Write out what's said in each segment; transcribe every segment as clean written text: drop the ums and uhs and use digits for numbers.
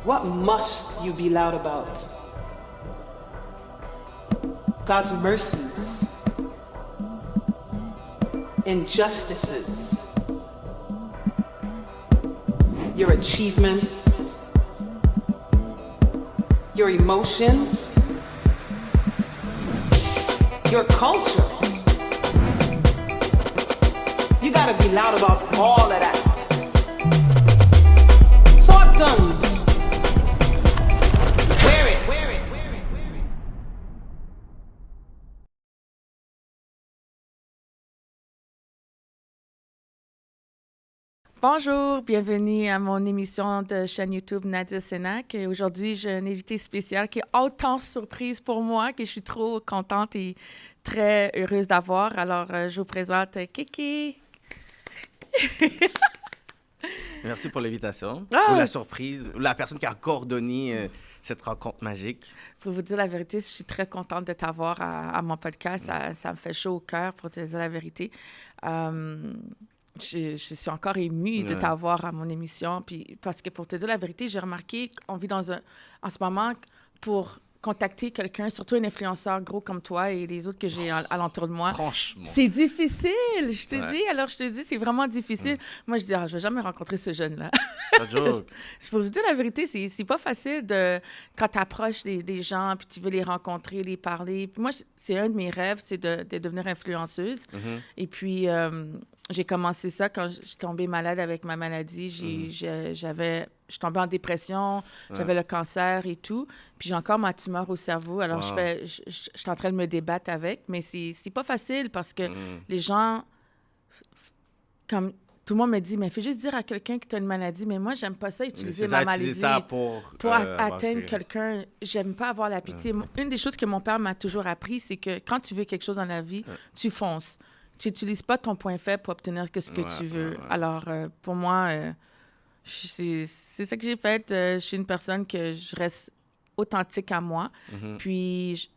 What must you be loud about? God's mercies, injustices, your achievements, your emotions, your culture. You gotta be loud about all of that. Talk them. Wear it. Bonjour, bienvenue à mon émission de chaîne YouTube Nadia Sénac. Et aujourd'hui, j'ai un invité spécial qui est autant surprise pour moi que je suis trop contente et très heureuse d'avoir. Alors, je vous présente Kiki. Merci pour l'invitation, Ah! ou la surprise, ou la personne qui a coordonné cette rencontre magique. Pour vous dire la vérité, je suis très contente de t'avoir à mon podcast. Ça me fait chaud au cœur, pour te dire la vérité. Je suis encore émue de t'avoir à mon émission. Puis, parce que pour te dire la vérité, j'ai remarqué qu'on vit en ce moment pour contacter quelqu'un, surtout un influenceur gros comme toi et les autres que j'ai alentour de moi. Franchement. C'est difficile, je te dis. Alors, je te dis, c'est vraiment difficile. Moi, je dis, je vais jamais rencontrer ce jeune-là. Pas de joke. Je peux vous dire la vérité, c'est pas facile quand tu approches des gens, puis tu veux les rencontrer, les parler. Puis moi, c'est un de mes rêves, c'est de devenir influenceuse. Et puis, j'ai commencé ça quand je suis tombée malade avec ma maladie. Je suis tombée en dépression, j'avais le cancer et tout. Puis j'ai encore ma tumeur au cerveau. Alors, je suis en train de me débattre avec. Mais c'est pas facile parce que les gens, comme tout le monde me dit, mais fais juste dire à quelqu'un que tu as une maladie. Mais moi, j'aime pas ça, utiliser ma maladie ça pour atteindre quelqu'un. J'aime pas avoir la pitié. Une des choses que mon père m'a toujours appris, c'est que quand tu veux quelque chose dans la vie, tu fonces. Tu n'utilises pas ton point faible pour obtenir ce que tu veux. Alors, pour moi, c'est ça que j'ai fait. Je suis une personne que je reste authentique à moi. Puis,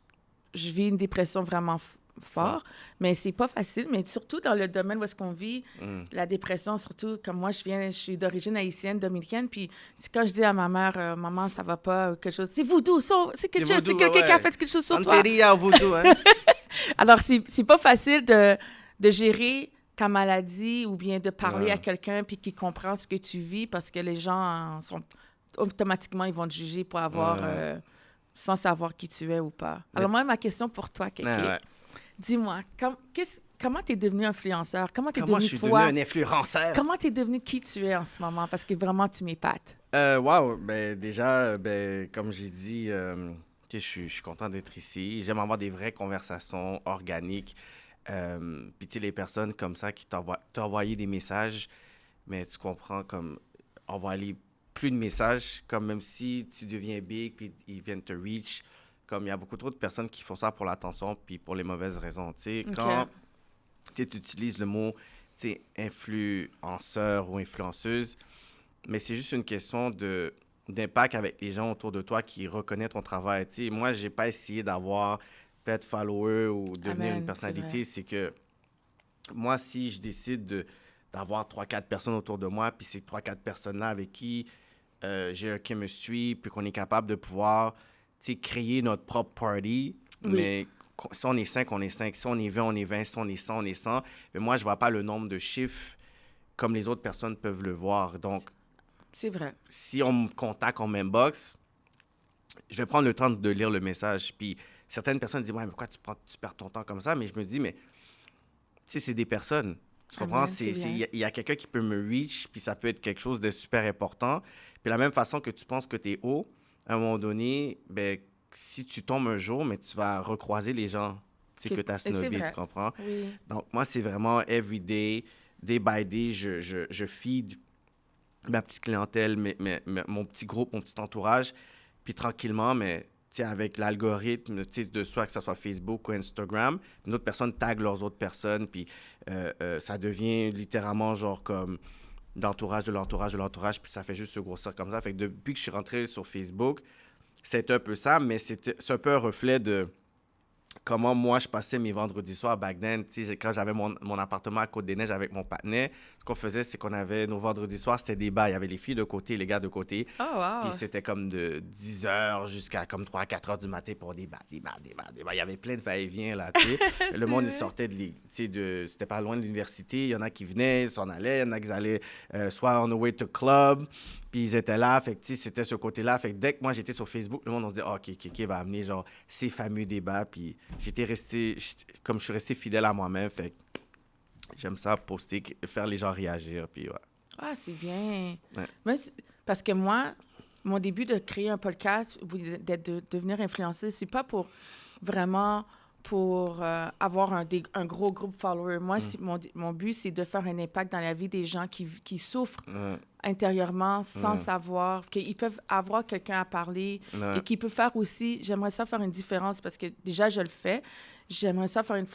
je vis une dépression vraiment fort, mais c'est pas facile. Mais surtout dans le domaine où est-ce qu'on vit, la dépression, surtout comme moi, je suis d'origine haïtienne, dominicaine. Puis, quand je dis à ma mère, maman, ça va pas, ou quelque chose, c'est voodoo, c'est quelqu'un qui a fait quelque chose sur toi. Santeria au voodoo, hein? Alors, c'est pas facile de gérer ta maladie ou bien de parler à quelqu'un puis qui comprend ce que tu vis parce que les gens automatiquement, ils vont te juger pour avoir, sans savoir qui tu es ou pas. Alors moi, ma question pour toi, Kéké, dis-moi, comment tu es devenu influenceur? Comment tu es devenu je suis toi? devenu un influenceur? Comment tu es devenu qui tu es en ce moment? Parce que vraiment, tu m'épates. Déjà, comme j'ai dit, je suis content d'être ici. J'aime avoir des vraies conversations organiques. Puis, tu sais, les personnes comme ça qui t'ont envoyé des messages, mais tu comprends, comme, envoyer plus de messages, comme même si tu deviens big, puis ils viennent te reach. Comme, il y a beaucoup trop de personnes qui font ça pour l'attention, puis pour les mauvaises raisons. Tu sais, quand tu utilises le mot, tu sais, influenceur ou influenceuse, mais c'est juste une question d'impact avec les gens autour de toi qui reconnaissent ton travail. Tu sais, moi, j'ai pas essayé d'avoir peut-être follower ou devenir une personnalité. C'est que moi, si je décide d'avoir 3-4 personnes autour de moi, puis ces 3-4 personnes-là avec qui j'ai un chemistry, puis qu'on est capable de pouvoir créer notre propre party, mais si on est 5, on est 5. Si on est 20, on est 20. Si on est 100, on est 100. Mais moi, je vois pas le nombre de chiffres comme les autres personnes peuvent le voir. Donc, c'est vrai. Si on me contacte en m'inbox, je vais prendre le temps de lire le message. Puis certaines personnes disent « Ouais, mais pourquoi tu perds ton temps comme ça? » Mais je me dis « Mais, tu sais, c'est des personnes. » Tu comprends? Il y a quelqu'un qui peut me reach, puis ça peut être quelque chose de super important. Puis de la même façon que tu penses que tu es haut, à un moment donné, si tu tombes un jour, mais tu vas recroiser les gens que tu as snobé, tu comprends? Oui. Donc, moi, c'est vraiment every day, day by day, je feed ma petite clientèle, mon petit groupe, mon petit entourage. Puis tranquillement, mais avec l'algorithme, de soit que ce soit Facebook ou Instagram, d'autres personnes taguent leurs autres personnes, puis ça devient littéralement genre comme l'entourage de l'entourage de l'entourage, puis ça fait juste se grossir comme ça. Fait que depuis que je suis rentré sur Facebook, c'est un peu ça, mais c'est un peu un reflet de comment moi je passais mes vendredis soirs back then, quand j'avais mon appartement à Côte-des-Neiges avec mon partenaire, qu'on faisait, c'est qu'on avait nos vendredis soirs, c'était des bars. Il y avait les filles de côté, les gars de côté. Oh, wow. Puis c'était comme de 10h jusqu'à comme 3-4h du matin pour des bars. Il y avait plein de va-et-vient, là, tu sais. Le monde, il sortait c'était pas loin de l'université. Il y en a qui venaient, ils s'en allaient. Il y en a qui allaient soit on the way to club. Puis ils étaient là, fait que, tu sais, c'était ce côté-là. Fait que dès que moi, j'étais sur Facebook, le monde, on se dit, oh, OK, va amener, genre, ces fameux débats. Puis comme je suis resté fidèle à moi-même, fait que j'aime ça, poster, faire les gens réagir, puis ouais. Ah, c'est bien. Ouais. Parce que moi, mon début de créer un podcast ou de devenir influenceuse, c'est pas pour vraiment pour avoir un gros groupe de followers. Moi, mon but, c'est de faire un impact dans la vie des gens qui souffrent intérieurement sans savoir, qu'ils peuvent avoir quelqu'un à parler et qui peut faire aussi... J'aimerais ça faire une différence parce que déjà, je le fais. J'aimerais ça faire une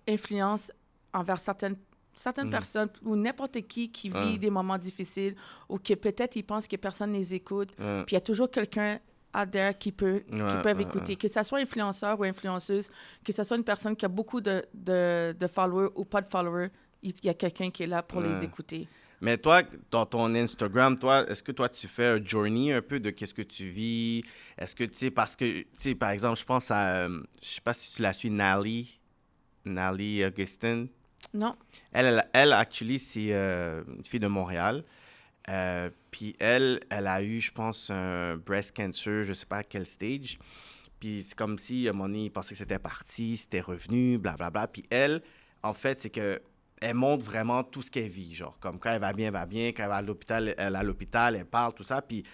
influence envers certaines personnes ou n'importe qui vit des moments difficiles ou que peut-être ils pensent que personne ne les écoute. Puis il y a toujours quelqu'un out there qui peuvent écouter. Que ce soit influenceur ou influenceuse, que ce soit une personne qui a beaucoup de followers ou pas de followers, il y a quelqu'un qui est là pour les écouter. Mais toi, dans ton Instagram, est-ce que toi, tu fais un journey un peu de qu'est-ce que tu vis? Est-ce que, tu sais, parce que, tu sais, par exemple, je pense à, je sais pas si tu la suis, Nally Augustin. Non. Elle actually, c'est une fille de Montréal. Puis elle a eu, je pense, un breast cancer, je sais pas à quel stage. Puis c'est comme si, à un moment donné, il pensait que c'était parti, c'était revenu, blablabla. Puis elle, en fait, c'est que elle montre vraiment tout ce qu'elle vit. Genre, comme quand elle va bien, quand elle va à l'hôpital, elle parle, tout ça. Puis,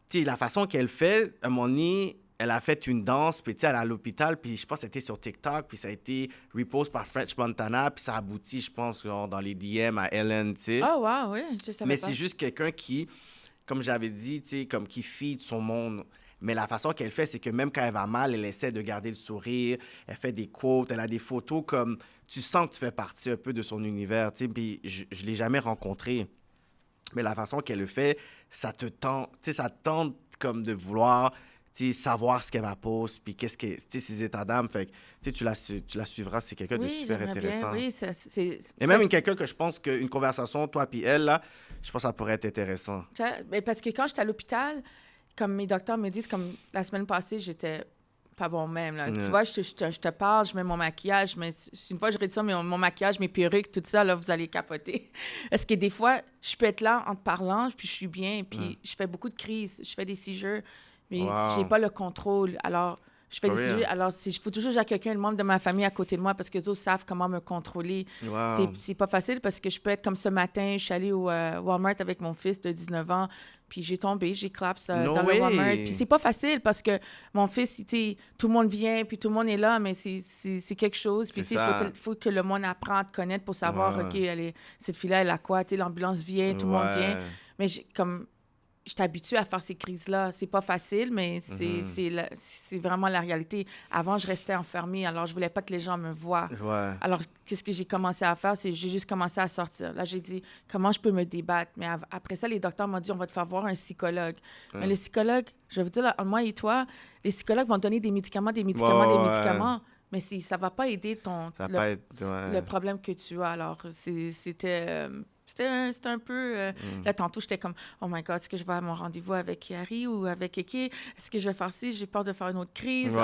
tu sais, la façon qu'elle fait, à un moment donné, elle a fait une danse, puis tu sais, elle est à l'hôpital, puis je pense que c'était sur TikTok, puis ça a été repost par French Montana, puis ça aboutit, je pense, genre, dans les DM à Ellen, tu sais. Oh, wow, oui, je savais Mais pas. c'est juste quelqu'un qui, comme j'avais dit, tu sais, comme qui feed son monde. Mais la façon qu'elle fait, c'est que même quand elle va mal, elle essaie de garder le sourire, elle fait des quotes, elle a des photos comme... Tu sens que tu fais partie un peu de son univers, tu sais, puis je ne l'ai jamais rencontré. Mais la façon qu'elle le fait, ça te tente, tu sais, ça te tente comme de vouloir... savoir ce qu'elle va poser, puis qu'est-ce que, ses états d'âme. Fait que, tu la suivras, c'est quelqu'un de super intéressant. Bien, oui, et même quelqu'un que je pense qu'une conversation, toi puis elle, là, je pense que ça pourrait être intéressant. Parce que quand j'étais à l'hôpital, comme mes docteurs me disent, comme la semaine passée, j'étais pas bon même. Là. Tu vois, je te parle, je mets mon maquillage, mais une fois je retire mon maquillage, mes perruques, tout ça, là, vous allez capoter. Parce que des fois, je peux être là en te parlant, puis je suis bien, puis je fais beaucoup de crises, je fais des seizures. Mais j'ai pas le contrôle. Alors, je fais des sujets. Alors, il faut toujours que j'ai quelqu'un, le membre de ma famille à côté de moi parce que les autres savent comment me contrôler. C'est pas facile parce que je peux être comme ce matin, je suis allée au Walmart avec mon fils de 19 ans, puis j'ai tombé, j'ai collapse dans le Walmart. Puis c'est pas facile parce que mon fils, tout le monde vient, puis tout le monde est là, mais c'est quelque chose. Puis il faut que le monde apprenne à te connaître pour savoir, OK, cette fille-là, elle a quoi? L'ambulance vient, tout le monde vient. Mais je suis habituée à faire ces crises-là. C'est pas facile, mais c'est vraiment la réalité. Avant, je restais enfermée, alors je voulais pas que les gens me voient. Alors, qu'est-ce que j'ai commencé à faire? C'est j'ai juste commencé à sortir. Là, j'ai dit, comment je peux me débattre? Mais après ça, les docteurs m'ont dit, on va te faire voir un psychologue. Mais le psychologue, je vais vous dire, moi et toi, les psychologues vont te donner des médicaments, mais ça va pas aider le problème que tu as. Alors, c'était un peu... Là, tantôt, j'étais comme, oh my God, est-ce que je vais à mon rendez-vous avec Harry ou avec Eke? Est-ce que je vais faire ci? J'ai peur de faire une autre crise.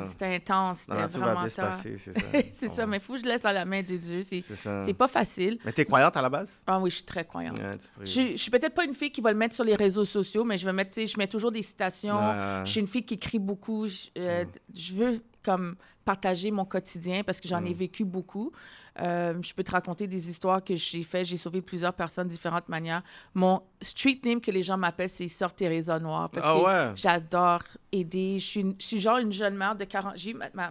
C'était intense. C'était vraiment... Tout va bien se passer, c'est ça. C'est ça, mais il faut que je laisse dans la main de Dieu. C'est pas facile. Mais t'es croyante à la base? Ah oui, je suis très croyante. Je suis peut-être pas une fille qui va le mettre sur les réseaux sociaux, mais je mets toujours des citations. Je suis une fille qui écrit beaucoup. Je veux comme partager mon quotidien parce que j'en ai vécu beaucoup. Je peux te raconter des histoires que j'ai faites. J'ai sauvé plusieurs personnes de différentes manières. Mon street name que les gens m'appellent, c'est Sœur Teresa Noire parce que j'adore aider. Je suis genre une jeune mère de 40...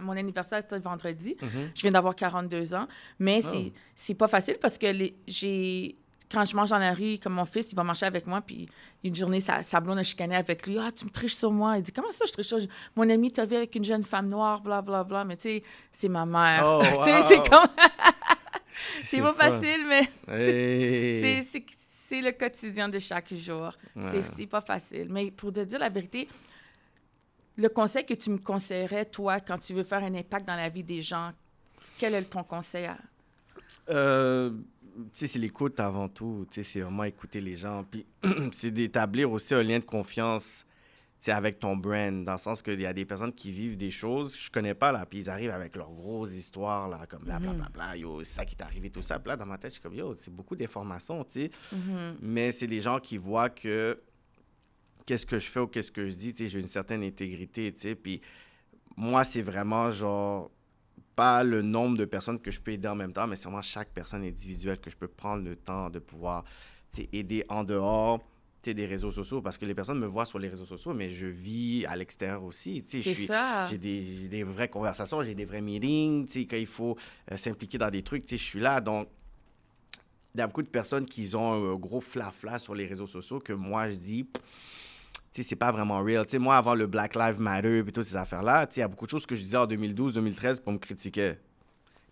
Mon anniversaire était vendredi. Je viens d'avoir 42 ans. Mais c'est pas facile parce que quand je mange dans la rue, comme mon fils, il va marcher avec moi, puis une journée, sa blonde a chicané avec lui. « Ah, tu me triches sur moi. » Il dit « Comment ça, je triche sur moi? Mon ami t'a vu avec une jeune femme noire, blablabla. Bla, bla. » Mais tu sais, c'est ma mère. Oh, wow. C'est comme... c'est pas facile, mais c'est le quotidien de chaque jour. C'est pas facile. Mais pour te dire la vérité, le conseil que tu me conseillerais, toi, quand tu veux faire un impact dans la vie des gens, quel est ton conseil? sais, c'est l'écoute avant tout. Tu sais, c'est vraiment écouter les gens. Puis, c'est d'établir aussi un lien de confiance, tu sais, avec ton brand. Dans le sens qu'il y a des personnes qui vivent des choses que je connais pas, là. Puis, ils arrivent avec leurs grosses histoires, là, comme bla, bla, bla, bla. Yo, c'est ça qui t'est arrivé, tout ça. Puis là, dans ma tête, je suis comme, yo, c'est beaucoup d'informations, tu sais. Mais c'est les gens qui voient que qu'est-ce que je fais ou qu'est-ce que je dis, tu sais, j'ai une certaine intégrité, tu sais. Puis, moi, c'est vraiment, genre, pas le nombre de personnes que je peux aider en même temps, mais c'est vraiment chaque personne individuelle que je peux prendre le temps de pouvoir aider en dehors des réseaux sociaux. Parce que les personnes me voient sur les réseaux sociaux, mais je vis à l'extérieur aussi. C'est ça. J'ai des vraies conversations, j'ai des vrais meetings. Quand il faut s'impliquer dans des trucs, je suis là. Donc, il y a beaucoup de personnes qui ont un gros flafla sur les réseaux sociaux que moi, je dis... c'est pas vraiment real. Moi, avant le Black Lives Matter et toutes ces affaires-là, il y a beaucoup de choses que je disais en 2012, 2013 pour me critiquer.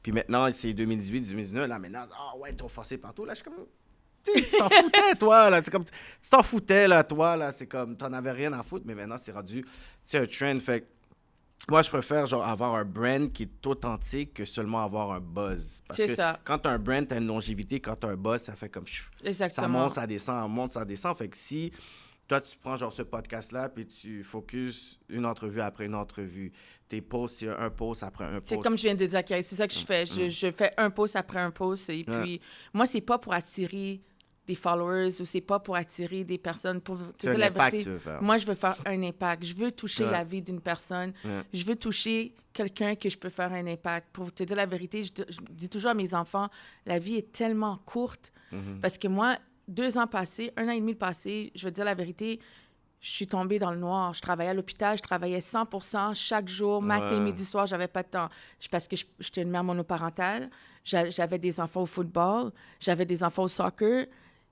Puis maintenant, c'est 2018, 2019. Là, maintenant, ouais, trop forcé partout. Là, je suis comme... Tu t'en foutais, toi, là. C'est comme... Tu t'en foutais, là, toi, là. C'est comme... T'en avais rien à foutre, mais maintenant, c'est rendu... un trend. Fait que moi, je préfère, genre, avoir un brand qui est authentique que seulement avoir un buzz. Parce que ça. quand t'as un brand, t'as une longévité. Quand t'as un buzz, ça fait comme... Exactement. Ça monte, ça descend, ça monte, ça descend. Fait que si... Toi, tu prends genre ce podcast-là, puis tu focuses une entrevue après une entrevue. Tes posts, c'est un post après un post. C'est comme je viens de dire, c'est ça que je fais. Je fais un post après un post. Et puis, moi, c'est pas pour attirer des followers ou c'est pas pour attirer des personnes. Pour te dire la vérité, tu veux faire. moi, je veux faire un impact. Je veux toucher la vie d'une personne. Je veux toucher quelqu'un que je peux faire un impact. Pour te dire la vérité, je dis toujours à mes enfants, la vie est tellement courte parce que moi, 2 ans passés, 1 an et demi passé, je veux dire la vérité, je suis tombée dans le noir. Je travaillais à l'hôpital, je travaillais 100% chaque jour, matin, midi, soir, j'avais pas de temps. Parce que j'étais une mère monoparentale, j'avais des enfants au football, j'avais des enfants au soccer.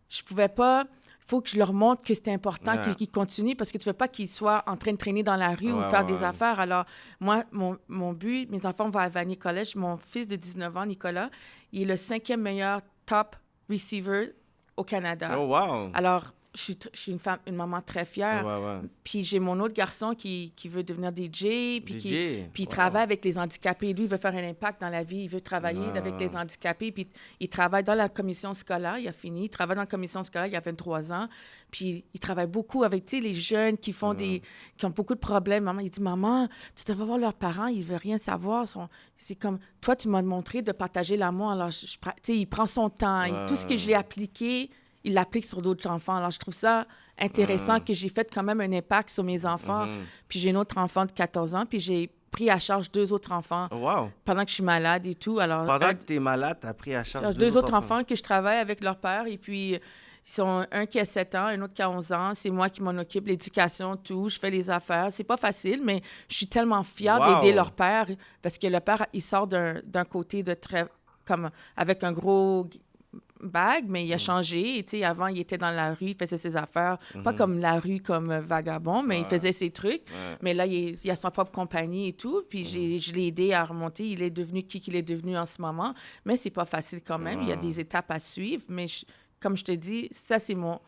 Je pouvais pas... Il faut que je leur montre que c'est important qu'ils continuent parce que tu veux pas qu'ils soient en train de traîner dans la rue ou faire des affaires. Alors, moi, mon but, mes enfants vont à Vanier College. Mon fils de 19 ans, Nicolas, il est le 5e meilleur top receiver au Canada. Oh, wow! Alors, je suis une maman très fière. Puis j'ai mon autre garçon qui veut devenir DJ. Puis il travaille avec les handicapés. Lui, il veut faire un impact dans la vie. Il veut travailler avec les handicapés. Puis il travaille dans la commission scolaire. Il a fini. Il travaille dans la commission scolaire. Il a 23 ans. Puis il travaille beaucoup avec les jeunes qui font qui ont beaucoup de problèmes. Maman, il dit, maman, tu devrais voir leurs parents. Ils ne veulent rien savoir. C'est comme, toi, tu m'as montré de partager l'amour. Alors, il prend son temps. Et tout ce que j'ai appliqué, il l'applique sur d'autres enfants. Alors, je trouve ça intéressant que j'ai fait quand même un impact sur mes enfants. Puis j'ai un autre enfant de 14 ans, puis j'ai pris à charge 2 autres enfants pendant que je suis malade et tout. Alors, pendant que tu es malade, tu as pris à charge 2 autres enfants que je travaille avec leur père. Et puis, ils sont un qui a 7 ans, un autre qui a 11 ans. C'est moi qui m'en occupe, l'éducation, tout. Je fais les affaires. C'est pas facile, mais je suis tellement fière d'aider leur père parce que le père, il sort d'un côté de très... comme avec un gros... bague, mais il a changé. Et, avant, il était dans la rue, il faisait ses affaires. Pas comme la rue, comme vagabond, mais il faisait ses trucs. Mais là, il a sa propre compagnie et tout. Puis je l'ai aidé à remonter. Il est devenu qui qu'il est devenu en ce moment. Mais c'est pas facile quand même. Il y a des étapes à suivre. Mais comme je te dis, ça, c'est mon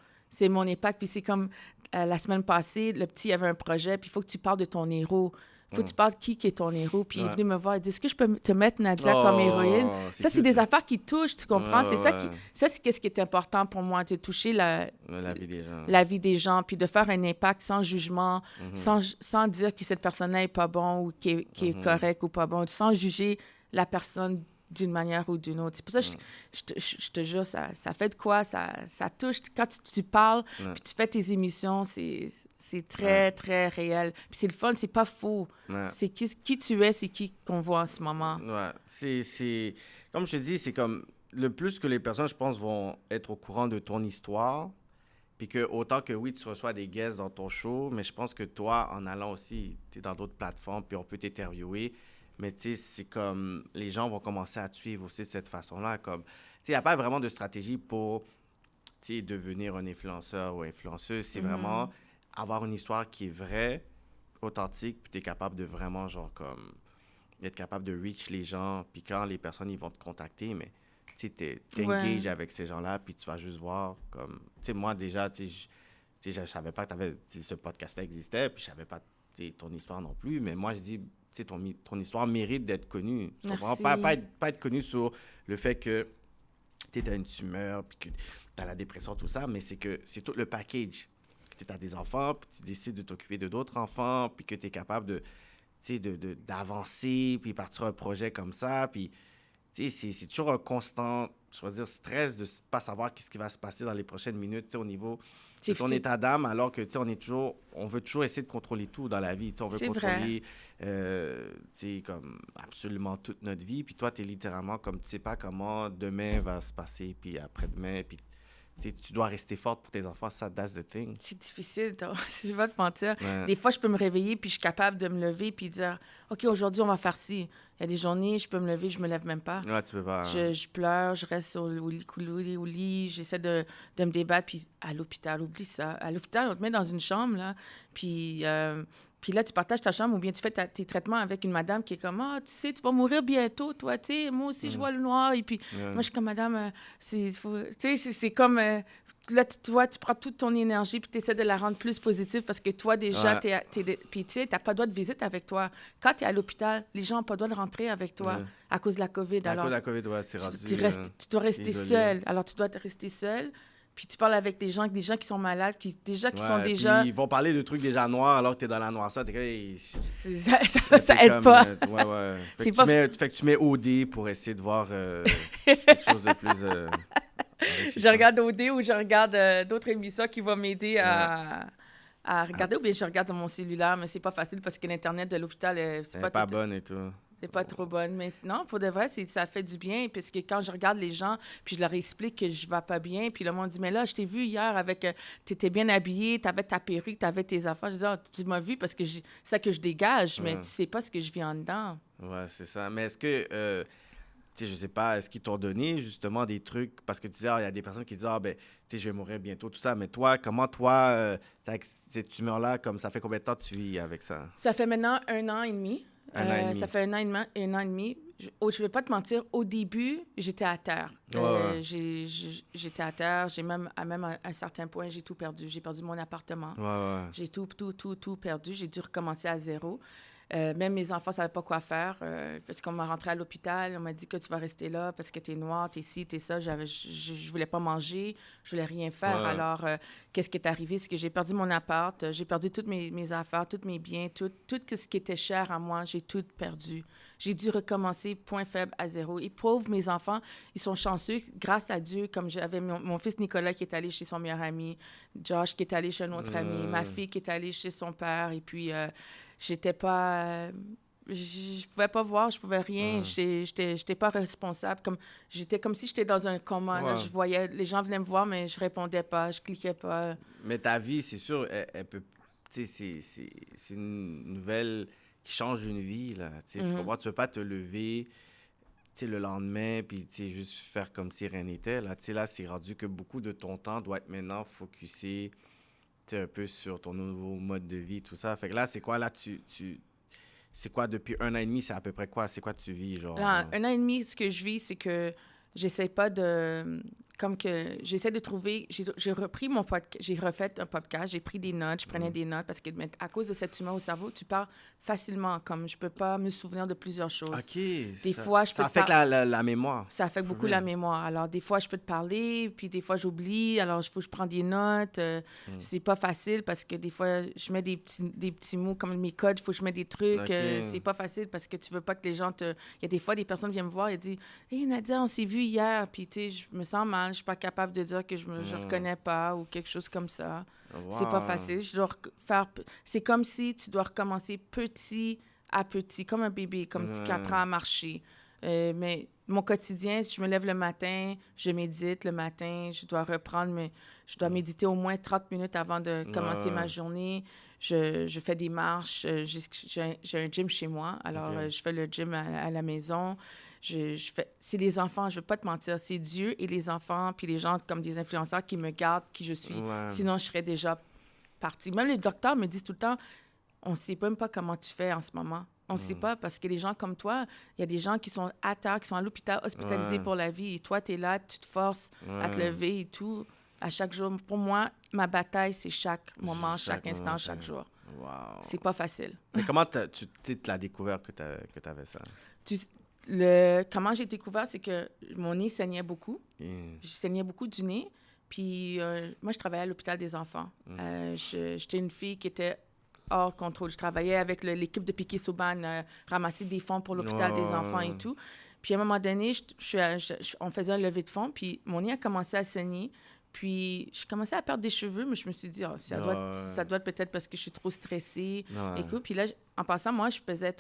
impact. Puis c'est comme la semaine passée, le petit avait un projet. Puis il faut que tu parles de ton héros. Il faut que tu parles qui est ton héros. Puis il est venu me voir et dit, est-ce que je peux te mettre Nadia comme héroïne? Ça, c'est des affaires qui touchent, tu comprends? C'est ça c'est ce qui est important pour moi, de toucher la vie des gens. La vie des gens, puis de faire un impact sans jugement, sans dire que cette personne-là n'est pas bon ou qui est correct ou pas bon, sans juger la personne d'une manière ou d'une autre. C'est pour ça que je te jure, ça fait de quoi? Ça touche. Quand tu parles, puis tu fais tes émissions, c'est très, très réel. Puis c'est le fun, c'est pas faux. C'est qui tu es, c'est qui qu'on voit en ce moment. Ouais. C'est... Comme je te dis, c'est comme... Le plus que les personnes, je pense, vont être au courant de ton histoire, puis que autant que, oui, tu reçois des guests dans ton show, mais je pense que toi, en allant aussi, tu es dans d'autres plateformes, puis on peut t'interviewer. Mais tu sais, c'est comme... Les gens vont commencer à te suivre aussi de cette façon-là. Comme... Tu sais, il n'y a pas vraiment de stratégie pour, tu sais, devenir un influenceur ou influenceuse. C'est vraiment... avoir une histoire qui est vraie, authentique, puis tu es capable de vraiment, genre, comme, être capable de reach les gens, puis quand les personnes, ils vont te contacter, mais, tu sais, t'engages avec ces gens-là, puis tu vas juste voir, comme, tu sais, moi, déjà, tu sais, je savais pas que ce podcast-là existait, puis je savais pas, tu sais, ton histoire non plus, mais moi, je dis, tu sais, ton histoire mérite d'être connue. Tu comprends? Pas être connu sur le fait que tu as une tumeur, puis que tu as la dépression, tout ça, mais c'est que c'est tout le package. Tu as des enfants, puis tu décides de t'occuper de d'autres enfants, puis que tu es capable d'avancer, puis partir un projet comme ça, puis c'est toujours un constant, je veux dire, stress de ne pas savoir qu'est-ce qui va se passer dans les prochaines minutes, au niveau de ton état d'âme, alors que, on veut toujours essayer de contrôler tout dans la vie, on veut contrôler, comme absolument toute notre vie, puis toi, tu es littéralement comme, tu sais pas comment demain va se passer, puis après-demain, puis tu dois rester forte pour tes enfants, ça, that's the thing. C'est difficile, je vais te mentir. Ouais. Des fois, je peux me réveiller, puis je suis capable de me lever, puis dire, OK, aujourd'hui, on va faire ci. Il y a des journées, je peux me lever, je me lève même pas. Ouais, tu peux pas. Je pleure, je reste au lit, j'essaie de me débattre, puis à l'hôpital, oublie ça. À l'hôpital, on te met dans une chambre, là, puis là, tu partages ta chambre ou bien tu fais tes traitements avec une madame qui est comme « Ah, tu sais, tu vas mourir bientôt, toi, tu sais, moi aussi, je vois le noir. » Et puis, moi, je suis comme « Madame, tu sais, c'est comme... là, tu vois, tu prends toute ton énergie puis tu essaies de la rendre plus positive parce que toi, déjà, puis tu sais, t'as pas le droit de visite avec toi. Quand tu es à l'hôpital, les gens n'ont pas le droit de rentrer avec toi à cause de la COVID. À cause de la COVID, ouais, c'est rendu... Tu dois rester isolé. seul. Alors, tu dois rester seul. Puis tu parles avec des gens qui sont malades, qui sont déjà... Puis ils vont parler de trucs déjà noirs alors que t'es dans la noirceur. T'es Ça aide pas. Ouais. Fait que tu mets OD pour essayer de voir quelque chose de plus... je regarde OD ou je regarde d'autres émissions qui vont m'aider à regarder. Ou bien je regarde dans mon cellulaire, mais c'est pas facile parce que l'Internet de l'hôpital, c'est pas bonne et tout. C'est pas trop bonne. Mais non, pour de vrai, ça fait du bien. Parce que quand je regarde les gens, puis je leur explique que je vais pas bien, puis le monde dit, mais là, je t'ai vu hier avec... t'étais bien habillée, t'avais ta perruque, t'avais tes affaires. Je dis, ah, tu m'as vu parce que c'est ça que je dégage, mais tu sais pas ce que je vis en dedans. Ouais, c'est ça. Mais est-ce que... tu sais, je sais pas, est-ce qu'ils t'ont donné justement des trucs? Parce que tu disais, il y a des personnes qui disent, ben, tu sais, je vais mourir bientôt, tout ça. Mais toi, comment cette tumeur-là, comme ça fait combien de temps que tu vis avec ça? Ça fait maintenant 1 an et demi. Ça fait un an et demi. Je vais pas te mentir, au début, j'étais à terre. J'étais à terre. J'ai même à un certain point, j'ai tout perdu. J'ai perdu mon appartement. J'ai tout perdu. J'ai dû recommencer à zéro. Même mes enfants ne savaient pas quoi faire parce qu'on m'a rentré à l'hôpital. On m'a dit que tu vas rester là parce que tu es noire, tu es ci, tu es ça. Je ne voulais pas manger, je voulais rien faire. Alors, qu'est-ce qui est arrivé? C'est que j'ai perdu mon appart, j'ai perdu toutes mes affaires, tous mes biens, tout ce qui était cher à moi, j'ai tout perdu. J'ai dû recommencer, point faible, à zéro. Et pauvres, mes enfants, ils sont chanceux, grâce à Dieu, comme j'avais mon fils Nicolas qui est allé chez son meilleur ami, Josh qui est allé chez un autre ami, ma fille qui est allée chez son père, et puis... j'étais pas... je pouvais pas voir, je pouvais rien. J'étais pas responsable. J'étais comme si j'étais dans un coma. Là, je voyais... Les gens venaient me voir, mais je répondais pas, je cliquais pas. Mais ta vie, c'est sûr, elle peut... Tu sais, c'est une nouvelle qui change une vie, là. Tu comprends? Tu peux pas te lever... le lendemain, puis juste faire comme si rien n'était. Là, là c'est rendu que beaucoup de ton temps doit être maintenant focusé un peu sur ton nouveau mode de vie, tout ça. Fait que là, c'est quoi, là, c'est quoi, depuis 1 an et demi, c'est à peu près quoi? C'est quoi tu vis, genre? Là, 1 an et demi, ce que je vis, c'est que j'essaie pas de... Comme que j'essaie de trouver... J'ai repris mon podcast, j'ai refait un podcast, j'ai pris des notes, je prenais des notes parce que à cause de cette tumeur au cerveau, tu pars facilement. Comme je peux pas me souvenir de plusieurs choses. OK. Des fois, je peux ça affecte la mémoire. Ça affecte beaucoup la mémoire. Alors, des fois, je peux te parler, puis des fois, j'oublie. Alors, il faut que je prends des notes. C'est pas facile parce que des fois, je mets des petits mots comme mes codes. Il faut que je mette des trucs. Okay. C'est pas facile parce que tu veux pas que les gens te... Il y a des fois, des personnes viennent me voir et disent « Hey, Nadia, on s'est vu hier. » Puis, tu sais, je me sens mal. Je suis pas capable de dire que je reconnais pas ou quelque chose comme ça. Wow. C'est pas facile. Je dois faire... C'est comme si tu dois recommencer petit à petit, comme un bébé, comme tu apprends à marcher. Mais mon quotidien, si je me lève le matin, je médite le matin, je dois reprendre, mais je dois méditer au moins 30 minutes avant de commencer ma journée. Je fais des marches. J'ai un gym chez moi, alors je fais le gym à la maison. C'est les enfants, je ne veux pas te mentir, c'est Dieu et les enfants, puis les gens comme des influenceurs qui me gardent qui je suis. Sinon, je serais déjà partie. Même les docteurs me disent tout le temps, on ne sait même pas comment tu fais en ce moment. On ne sait pas parce que les gens comme toi, il y a des gens qui sont à terre, qui sont à l'hôpital, hospitalisés pour la vie. Et toi, tu es là, tu te forces à te lever et tout. À chaque jour. Pour moi, ma bataille, c'est chaque moment, chaque instant, chaque jour. Wow. C'est pas facile. Mais comment tu l'as découvert que tu avais ça? Comment j'ai découvert, c'est que mon nez saignait beaucoup. Je saignais beaucoup du nez. Puis moi, je travaillais à l'hôpital des enfants. J'étais une fille qui était hors contrôle. Je travaillais avec l'équipe de Piquet Souban, ramasser des fonds pour l'hôpital des enfants et tout. Puis à un moment donné, on faisait un levée de fonds, puis mon nez a commencé à saigner. Puis je commençais à perdre des cheveux, mais je me suis dit, ça doit être peut-être parce que je suis trop stressée. Et tout. Puis là, en passant, moi, je pesais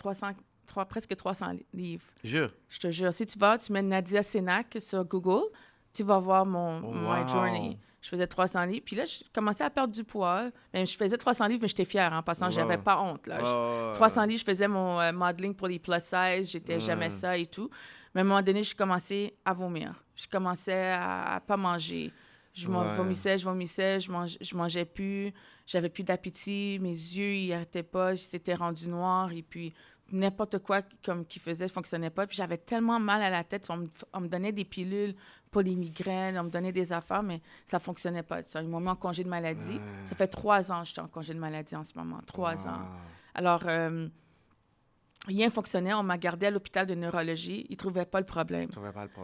presque 300 livres. Jure. Je te jure. Si tu mets Nadia Sénac sur Google, tu vas voir my journey. Je faisais 300 livres. Puis là, je commençais à perdre du poids. Bien, je faisais 300 livres, mais j'étais fière. En passant, j'avais pas honte. Là. 300 livres, je faisais mon modeling pour les plus size. J'aimais ça et tout. Mais à un moment donné, je commençais à vomir. Je commençais à pas manger. Je vomissais, je mangeais plus. J'avais plus d'appétit. Mes yeux, ils n'arrêtaient pas. J'étais rendu noir. Et puis, n'importe quoi qui faisait, ne fonctionnait pas. Puis j'avais tellement mal à la tête. On me donnait des pilules pour les migraines, on me donnait des affaires, mais ça ne fonctionnait pas. Ils m'ont mis en congé de maladie. Ça fait 3 ans que j'étais en congé de maladie en ce moment. 3 ans. Alors, rien ne fonctionnait. On m'a gardée à l'hôpital de neurologie. Ils ne trouvaient pas le problème.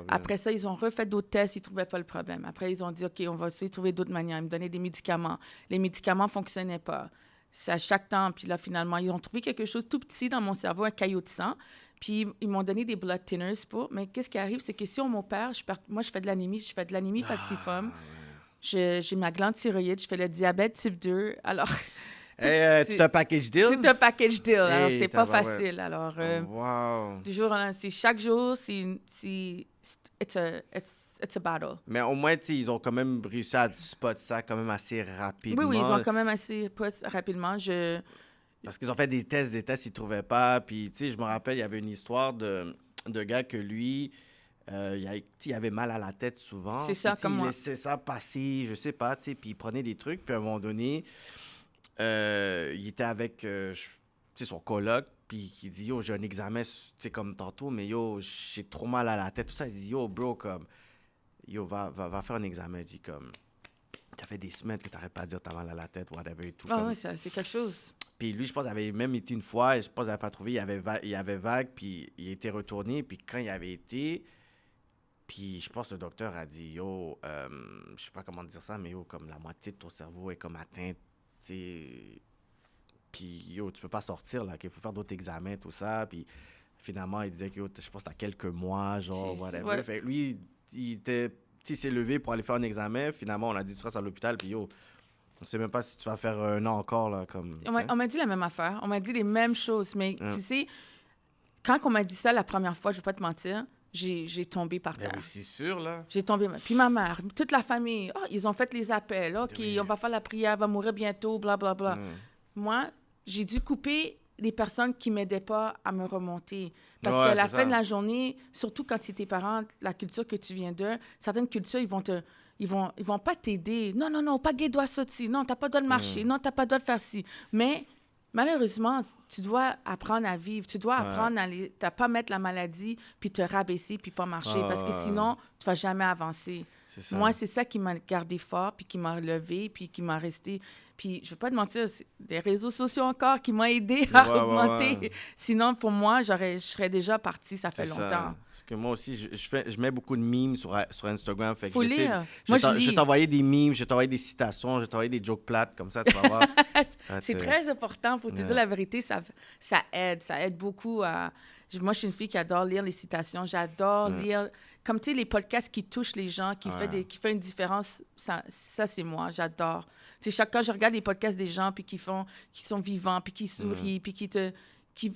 Après ça, ils ont refait d'autres tests. Ils ne trouvaient pas le problème. Après, ils ont dit, OK, on va essayer de trouver d'autres manières. Ils me donnaient des médicaments. Les médicaments ne fonctionnaient pas. C'est à chaque temps. Puis là, finalement, ils ont trouvé quelque chose tout petit dans mon cerveau, un caillot de sang. Puis ils m'ont donné des blood thinners pour... Mais qu'est-ce qui arrive, c'est que si on m'opère, moi, je fais de l'anémie falciforme. J'ai ma glande thyroïde, je fais le diabète type 2. Alors... c'est un package deal? C'est un package deal. Alors, c'est pas facile. Alors, chaque jour, it's a battle. Mais au moins, ils ont quand même réussi à spot ça quand même assez rapidement. Oui, ils ont quand même assez rapidement. Parce qu'ils ont fait des tests, ils ne trouvaient pas. Puis, je me rappelle, il y avait une histoire de gars que lui, il avait mal à la tête souvent. C'est ça, comme moi. Il laissait ça passer, je sais pas, puis il prenait des trucs. Puis à un moment donné, il était avec son coloc, puis il dit, yo, j'ai un examen, comme tantôt, mais yo, j'ai trop mal à la tête. Tout ça, il dit, yo, bro, comme, yo, va faire un examen. Il dit, comme, ça fait des semaines que tu n'arrêtes pas de dire que tu as mal à la tête, whatever et tout. Ah oui, c'est quelque chose. Puis lui, je pense, il avait même été une fois, je pense qu'il n'avait pas trouvé, il avait vague, puis il était retourné, puis quand il avait été, puis je pense que le docteur a dit, yo, je sais pas comment dire ça, mais yo, comme la moitié de ton cerveau est comme atteinte, tu sais, puis yo, tu peux pas sortir, là, qu'il faut faire d'autres examens, tout ça, puis finalement, il disait que, yo, je pense, t'as quelques mois, genre, whatever. Ouais. Fait que lui, il s'est levé pour aller faire un examen, finalement, on a dit, tu restes à l'hôpital, puis yo, on sait même pas si tu vas faire 1 an encore, là, comme... On m'a dit la même affaire. On m'a dit les mêmes choses. Mais tu sais, quand on m'a dit ça la première fois, je vais pas te mentir, j'ai tombé par terre. Oui, c'est sûr, là. J'ai tombé. Puis ma mère, toute la famille, ils ont fait les appels. OK, on va faire la prière, elle va mourir bientôt, blablabla. Moi, j'ai dû couper les personnes qui m'aidaient pas à me remonter. Parce qu'à la fin de la journée, surtout quand c'est tes parents, la culture que tu viens d'eux, certaines cultures, ils vont pas t'aider. Non, pas gay doit sauter. Non, t'as pas le droit de marcher. Non, t'as pas le droit de faire ci. Mais malheureusement, tu dois apprendre à vivre. Tu dois apprendre à pas mettre la maladie puis te rabaisser puis pas marcher. Parce que sinon, tu vas jamais avancer. Moi, c'est ça qui m'a gardé fort puis qui m'a relevé puis qui m'a resté... Puis, je ne vais pas te mentir, c'est les réseaux sociaux encore qui m'ont aidé à augmenter. Ouais. Sinon, pour moi, je serais déjà partie, ça fait longtemps. Ça. Parce que moi aussi, je mets beaucoup de memes sur Instagram. Fait que faut lire. Je vais t'envoyer des memes, je vais t'envoyer des citations, je vais t'envoyer des jokes plates, comme ça, tu vas voir. C'est très important. Pour te dire la vérité, ça aide. Ça aide beaucoup à... Moi, je suis une fille qui adore lire les citations. J'adore lire... Comme, tu sais, les podcasts qui touchent les gens, qui fait une différence, ça c'est moi. J'adore. Tu sais, quand je regarde les podcasts des gens, puis qui sont vivants, puis qui sourient, puis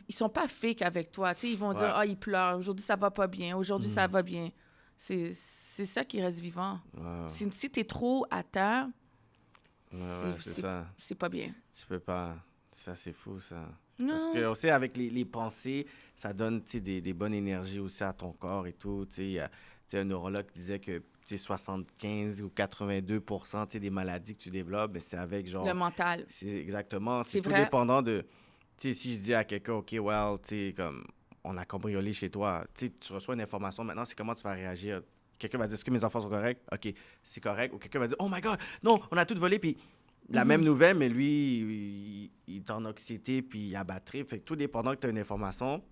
ils sont pas fake avec toi. Tu sais, ils vont dire, ils pleurent. Aujourd'hui, ça va pas bien. Aujourd'hui, ça va bien. C'est ça qui reste vivant. Si tu es trop à terre, c'est pas bien. Tu peux pas... Ça, c'est fou, ça. Non. Parce que aussi, avec les pensées, ça donne des bonnes énergies aussi à ton corps et tout. Un neurologue disait que 75 ou 82% des maladies que tu développes, ben, c'est avec genre... Le mental. C'est exactement. C'est tout vrai. dépendant de... Si je dis à quelqu'un, OK, comme on a cambriolé chez toi, tu reçois une information, maintenant, c'est comment tu vas réagir. Quelqu'un va dire, est-ce que mes enfants sont corrects? OK, c'est correct. Ou quelqu'un va dire, oh my God, non, on a tout volé, puis... La même nouvelle, mais lui, il est en anxiété puis il est abattré. Fait que tout dépendant que tu as une information,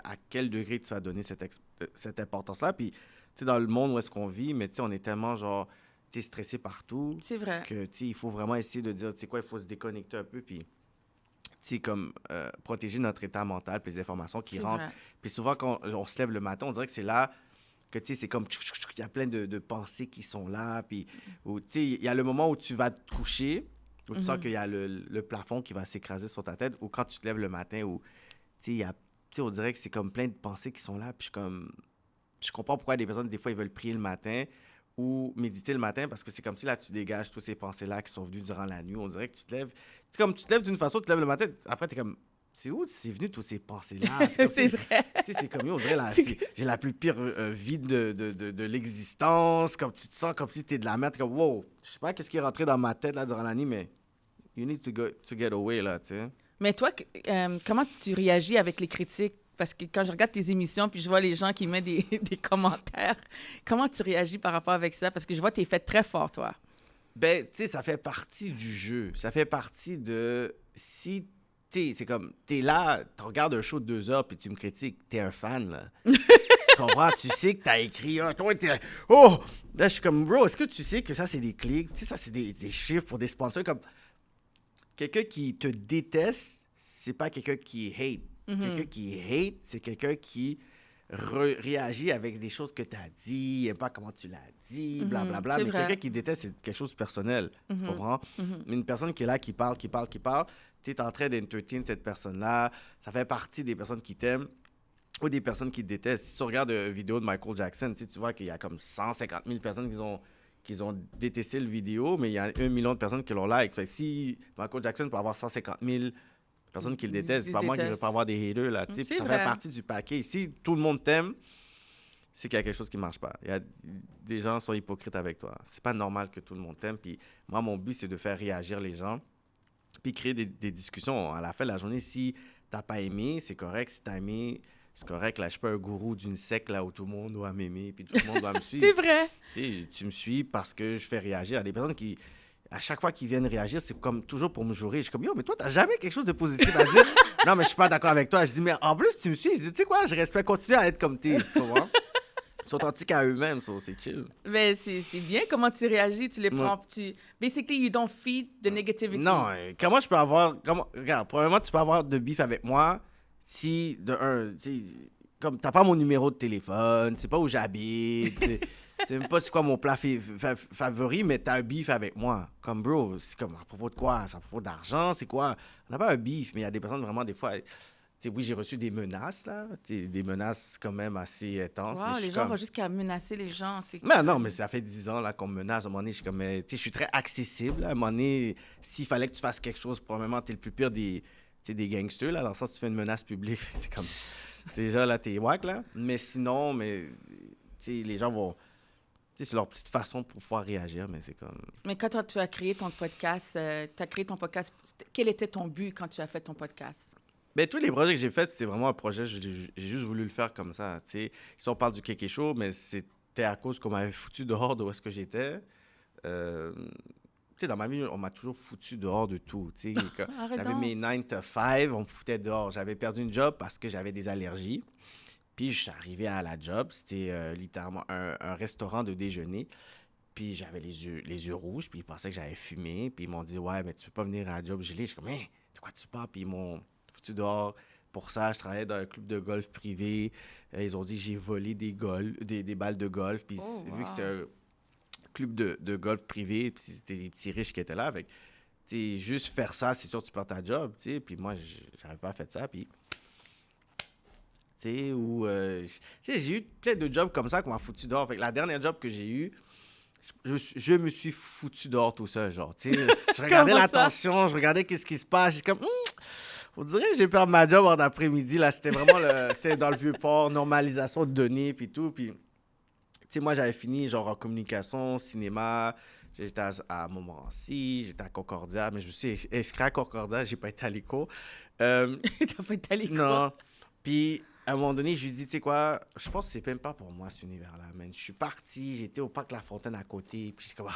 à quel degré tu vas donner cette importance-là. Puis, dans le monde où est-ce qu'on vit, mais on est tellement, genre, stressé partout. C'est vrai. Que, il faut vraiment essayer de dire, il faut se déconnecter un peu, puis, comme protéger notre état mental, puis les informations qui rentrent. Vrai. Puis souvent, quand on se lève le matin, on dirait que c'est là que, c'est comme, il y a plein de pensées qui sont là, puis, il y a le moment où tu vas te coucher, où tu sens qu'il y a le plafond qui va s'écraser sur ta tête, ou quand tu te lèves le matin, où, on dirait que c'est comme plein de pensées qui sont là, puis je comprends pourquoi des personnes, des fois, ils veulent prier le matin ou méditer le matin, parce que c'est comme si là, tu dégages toutes ces pensées-là qui sont venues durant la nuit. On dirait que tu te lèves... Comme tu te lèves d'une façon, tu te lèves le matin, après, tu es comme... C'est où c'est venu toutes ces pensées-là? C'est vrai. C'est comme, on dirait, j'ai la plus pire vie de l'existence, comme tu te sens comme si tu es de la merde, comme, wow, je sais pas qu'est-ce qui est rentré dans ma tête là, durant la nuit, mais you need to get away, là, tu sais. Mais toi, comment tu réagis avec les critiques? Parce que quand je regarde tes émissions puis je vois les gens qui mettent des commentaires, comment tu réagis par rapport avec ça? Parce que je vois que tu es fait très fort, toi. Ben, tu sais, ça fait partie du jeu. Ça fait partie de... Si c'est comme, t'es là, tu regardes un show de 2 heures puis tu me critiques, t'es un fan, là. Tu comprends? Tu sais que t'as écrit, toi, t'es... Oh! Là, je suis comme, bro, est-ce que tu sais que ça, c'est des clics? Tu sais, ça, c'est des chiffres pour des sponsors. Comme, quelqu'un qui te déteste, c'est pas quelqu'un qui hate. Quelqu'un qui hate, c'est quelqu'un qui réagit avec des choses que tu as dit, il n'aime pas comment tu l'as dit, blablabla. Mais quelqu'un qui déteste, c'est quelque chose de personnel. Tu comprends? Mais une personne qui est là, qui parle, tu es en train d'entertain cette personne-là. Ça fait partie des personnes qui t'aiment ou des personnes qui te détestent. Si tu regardes une vidéo de Michael Jackson, tu vois qu'il y a comme 150 000 personnes qui ont détesté le vidéo, mais il y a 1 million de personnes qui l'ont like. Fait que si Michael Jackson peut avoir 150 000 personnes qui le détestent, c'est pas moi qui ne vais pas avoir des haters, là. Puis ça fait partie du paquet. Si tout le monde t'aime, c'est qu'il y a quelque chose qui ne marche pas. Il y a des gens qui sont hypocrites avec toi. C'est pas normal que tout le monde t'aime. Puis moi, mon but, c'est de faire réagir les gens puis créer des discussions. À la fin de la journée, si t'as pas aimé, c'est correct. Si t'as aimé, c'est correct. Là, je suis pas un gourou d'une secte là, où tout le monde doit m'aimer puis tout le monde doit me suivre. C'est vrai. Tu me suis parce que je fais réagir. Il y a des personnes qui... À chaque fois qu'ils viennent réagir, c'est comme toujours pour me jurer. Je suis comme, yo, mais toi, t'as jamais quelque chose de positif à dire. Non, mais je suis pas d'accord avec toi. Je dis, mais en plus, tu me suis. Je dis, tu sais quoi, je respecte, continue à être comme t'es. Tu vois? Ils sont authentiques à eux-mêmes, c'est chill. Mais c'est bien comment tu réagis, tu les prends. Basically, you don't feed the negativity. Non, comment je peux avoir. Regarde, premièrement, tu peux avoir de beef avec moi si, comme t'as pas mon numéro de téléphone, tu sais pas où j'habite. Tu sais même pas c'est quoi mon plat favori, mais t'as un beef avec moi. Comme, bro, c'est comme à propos de quoi? C'est à propos d'argent? C'est quoi? On n'a pas un beef, mais il y a des personnes vraiment, des fois... Oui, j'ai reçu des menaces, là. Des menaces quand même assez intenses. Wow, les gens vont jusqu'à menacer les gens. Mais non, mais ça fait 10 ans là, qu'on me menace. À un moment donné, je suis comme... je suis très accessible. Là. À un moment donné, s'il fallait que tu fasses quelque chose, probablement, t'es le plus pire des gangsters, là. Dans le sens, tu fais une menace publique. C'est comme... Déjà, là, t'es wack, là. Mais sinon, les gens vont... c'est leur petite façon pour pouvoir réagir, mais c'est comme... Mais quand toi, tu as créé ton podcast, quel était ton but quand tu as fait ton podcast? Ben, tous les projets que j'ai faits, c'est vraiment un projet, j'ai juste voulu le faire comme ça, tu sais. Si on parle du Kéké Show, mais c'était à cause qu'on m'avait foutu dehors de où est-ce que j'étais. Tu sais, dans ma vie, on m'a toujours foutu dehors de tout, tu sais. J'avais mes 9 to 5, on me foutait dehors. J'avais perdu une job parce que j'avais des allergies. Puis, je suis arrivé à la job. C'était littéralement un restaurant de déjeuner. Puis, j'avais les yeux rouges. Puis, ils pensaient que j'avais fumé. Puis, ils m'ont dit, ouais, mais tu peux pas venir à la job gelée. Je suis comme, mais de quoi tu parles? Puis, ils m'ont foutu dehors. Pour ça, je travaillais dans un club de golf privé. Ils ont dit, j'ai volé des balles de golf. Puis, vu que c'est un club de golf privé, puis c'était des petits riches qui étaient là. Fait que, juste faire ça, c'est sûr que tu perds ta job. T'sais. Puis, moi, j'avais pas fait ça. Puis, j'ai eu plein de jobs comme ça qu'on m'a foutu dehors. Fait que la dernière job que j'ai eue, je me suis foutu dehors tout seul, genre, tu sais. Je regardais l'attention, je regardais qu'est-ce qui se passe. J'ai comme, on dirait que j'ai perdu ma job en après-midi, là. C'était vraiment, c'était dans le Vieux-Port, normalisation de données, puis tout. Puis, tu sais, moi, j'avais fini, genre, en communication, cinéma. J'étais à Montmorency, j'étais à Concordia, mais je me suis inscrit à Concordia, j'ai pas été à l'éco. T'as pas été à l'éco? Non. Puis, à un moment donné, je lui ai dit, tu sais quoi, je pense que c'est même pas pour moi, cet univers-là, man. Je suis parti, j'étais au parc La Fontaine à côté, puis j'étais comme,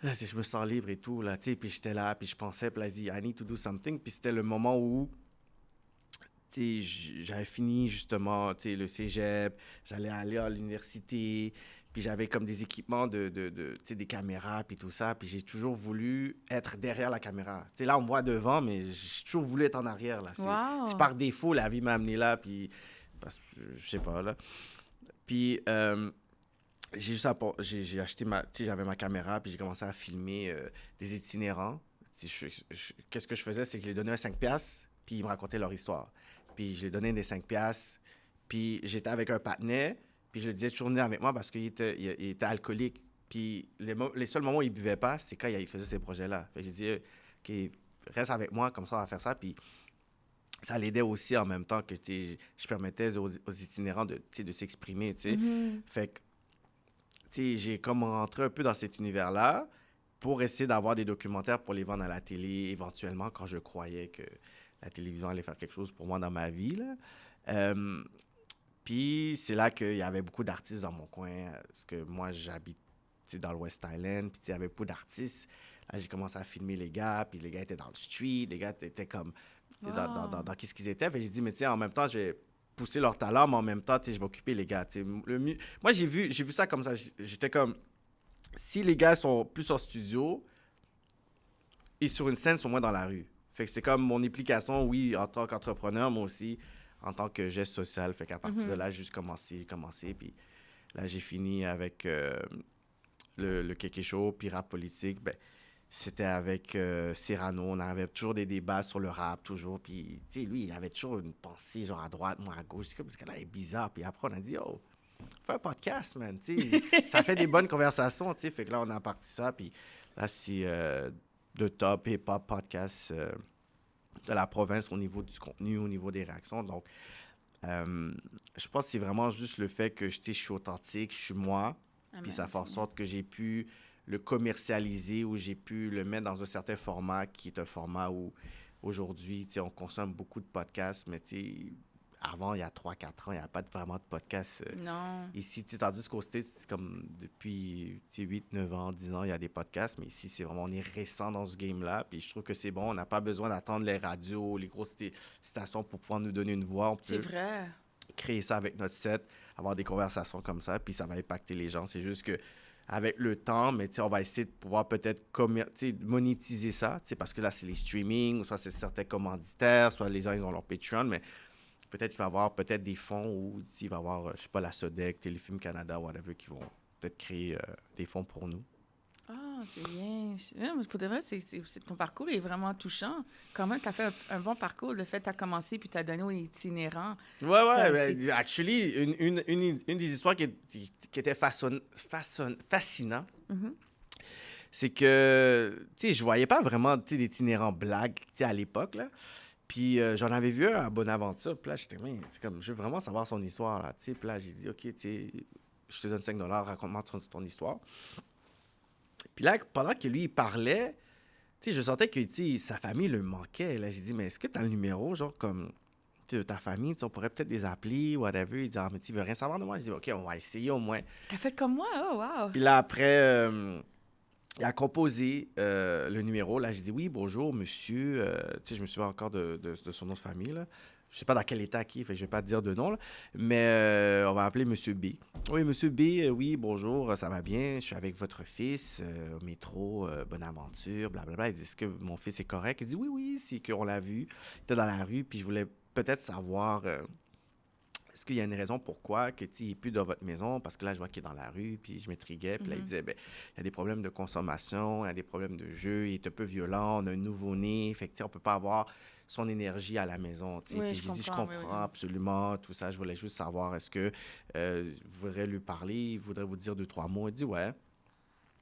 là, je me sens libre et tout, là, tu sais, puis j'étais là, puis je pensais, puis là, I need to do something, puis c'était le moment où, tu j'avais fini justement le cégep, j'allais aller à l'université, puis j'avais comme des équipements des caméras, puis tout ça, puis j'ai toujours voulu être derrière la caméra. Là, on me voit devant, mais j'ai toujours voulu être en arrière. Là. Wow. C'est par défaut, la vie m'a amené là, puis parce que je sais pas, là. Puis j'ai acheté j'avais ma caméra, puis j'ai commencé à filmer des itinérants. Qu'est-ce que je faisais, c'est que je les donnais un 5$, puis ils me racontaient leur histoire. Puis je lui donnais des 5$. Puis j'étais avec un partenaire. Puis je lui disais de tourner avec moi parce qu'il était alcoolique. Puis les seuls moments où il ne buvait pas, c'est quand il faisait ces projets-là. Fait que j'ai dit, OK, reste avec moi, comme ça on va faire ça. Puis ça l'aidait aussi en même temps que je permettais aux itinérants de s'exprimer. Mm-hmm. Fait que j'ai comme rentré un peu dans cet univers-là pour essayer d'avoir des documentaires pour les vendre à la télé éventuellement quand je croyais que la télévision allait faire quelque chose pour moi dans ma vie. Puis c'est là qu'il y avait beaucoup d'artistes dans mon coin, parce que moi, j'habite dans le West Island, puis il y avait beaucoup d'artistes. Là, j'ai commencé à filmer les gars, puis les gars étaient dans le street, les gars étaient comme dans qu'est-ce qu'ils étaient. Fait que j'ai dit, mais en même temps, je vais pousser leur talent, mais en même temps, je vais occuper les gars. Moi, j'ai vu ça comme ça. J'étais comme, si les gars sont plus en studio et sur une scène, ils sont moins dans la rue. Fait que c'est comme mon implication, oui, en tant qu'entrepreneur, moi aussi, en tant que geste social. Fait qu'à partir de là, j'ai juste commencé. Puis là, j'ai fini avec le Kéké Show, puis Rap Politique. Ben, c'était avec Cyrano. On avait toujours des débats sur le rap, toujours. Puis, tu sais, lui, il avait toujours une pensée, genre à droite, moi à gauche. C'est comme, parce que là, il est bizarre. Puis après, on a dit, oh, fais un podcast, man. Tu sais, ça fait des bonnes conversations, tu sais. Fait que là, on a parti ça. Puis là, c'est de top hip-hop podcast de la province au niveau du contenu, au niveau des réactions. Donc, je pense que c'est vraiment juste le fait que je suis authentique, je suis moi. Puis ça fait en sorte que j'ai pu le commercialiser ou j'ai pu le mettre dans un certain format qui est un format où aujourd'hui, on consomme beaucoup de podcasts, mais avant, il y a 3-4 ans, il n'y a pas vraiment de podcast ici. Tandis qu'au States, c'est comme depuis 8, 9 ans, 10 ans, il y a des podcasts, mais ici, c'est vraiment, on est récent dans ce game-là. Puis je trouve que c'est bon, on n'a pas besoin d'attendre les radios, les grosses stations pour pouvoir nous donner une voix. On peut créer ça avec notre set, avoir des conversations comme ça, puis ça va impacter les gens. C'est juste que avec le temps, mais on va essayer de pouvoir peut-être monétiser ça, parce que là, c'est les streamings, soit c'est certains commanditaires, soit les gens, ils ont leur Patreon, mais peut-être qu'il va y avoir des fonds ou il va y avoir, je sais pas, la SODEC, Téléfilm Canada, whatever, qui vont peut-être créer des fonds pour nous. Ah, c'est bien. Pour de vrai, ton parcours est vraiment touchant. Quand même, tu as fait un bon parcours. Le fait que tu as commencé puis tu as donné aux itinérants. Ouais. Actually, une des histoires qui était fascinante, c'est que, je voyais pas vraiment d'itinérants blagues à l'époque, là. Puis j'en avais vu un à Bonaventure. Puis là, j'étais, c'est comme, je veux vraiment savoir son histoire, là. Puis là, j'ai dit, OK, je te donne $5, raconte-moi ton histoire. Puis là, pendant que lui, il parlait, je sentais que sa famille le manquait. Là, j'ai dit, mais est-ce que tu as le numéro, genre, comme, de ta famille? On pourrait peut-être les appeler, whatever. Il dit, mais tu veux rien savoir de moi? J'ai dit, OK, on va essayer au moins. T'as fait comme moi? Oh, wow! Puis là, après, il a composé le numéro. Là, j'ai dit, oui, bonjour, monsieur. Je me souviens encore de son nom de famille, là. Je sais pas dans quel état qui est, fait que je vais pas te dire de nom, là. Mais on va appeler Monsieur B. Oui, Monsieur B, oui, bonjour, ça va bien. Je suis avec votre fils au métro, Bonaventure, blablabla. Il dit, est-ce que mon fils est correct? Il dit, oui, c'est qu'on l'a vu. Il était dans la rue, puis je voulais peut-être savoir, est-ce qu'il y a une raison pourquoi il n'est plus dans votre maison? Parce que là, je vois qu'il est dans la rue, puis je m'intriguais. Puis là, il disait, il y a des problèmes de consommation, il y a des problèmes de jeu, il est un peu violent, on a un nouveau-né. Fait que, on peut pas avoir son énergie à la maison. Oui, puis j'ai dit, je comprends absolument tout ça. Je voulais juste savoir, est-ce que vous voudrez lui parler? Il voudrait vous dire 2-3 mots. Il dit, ouais.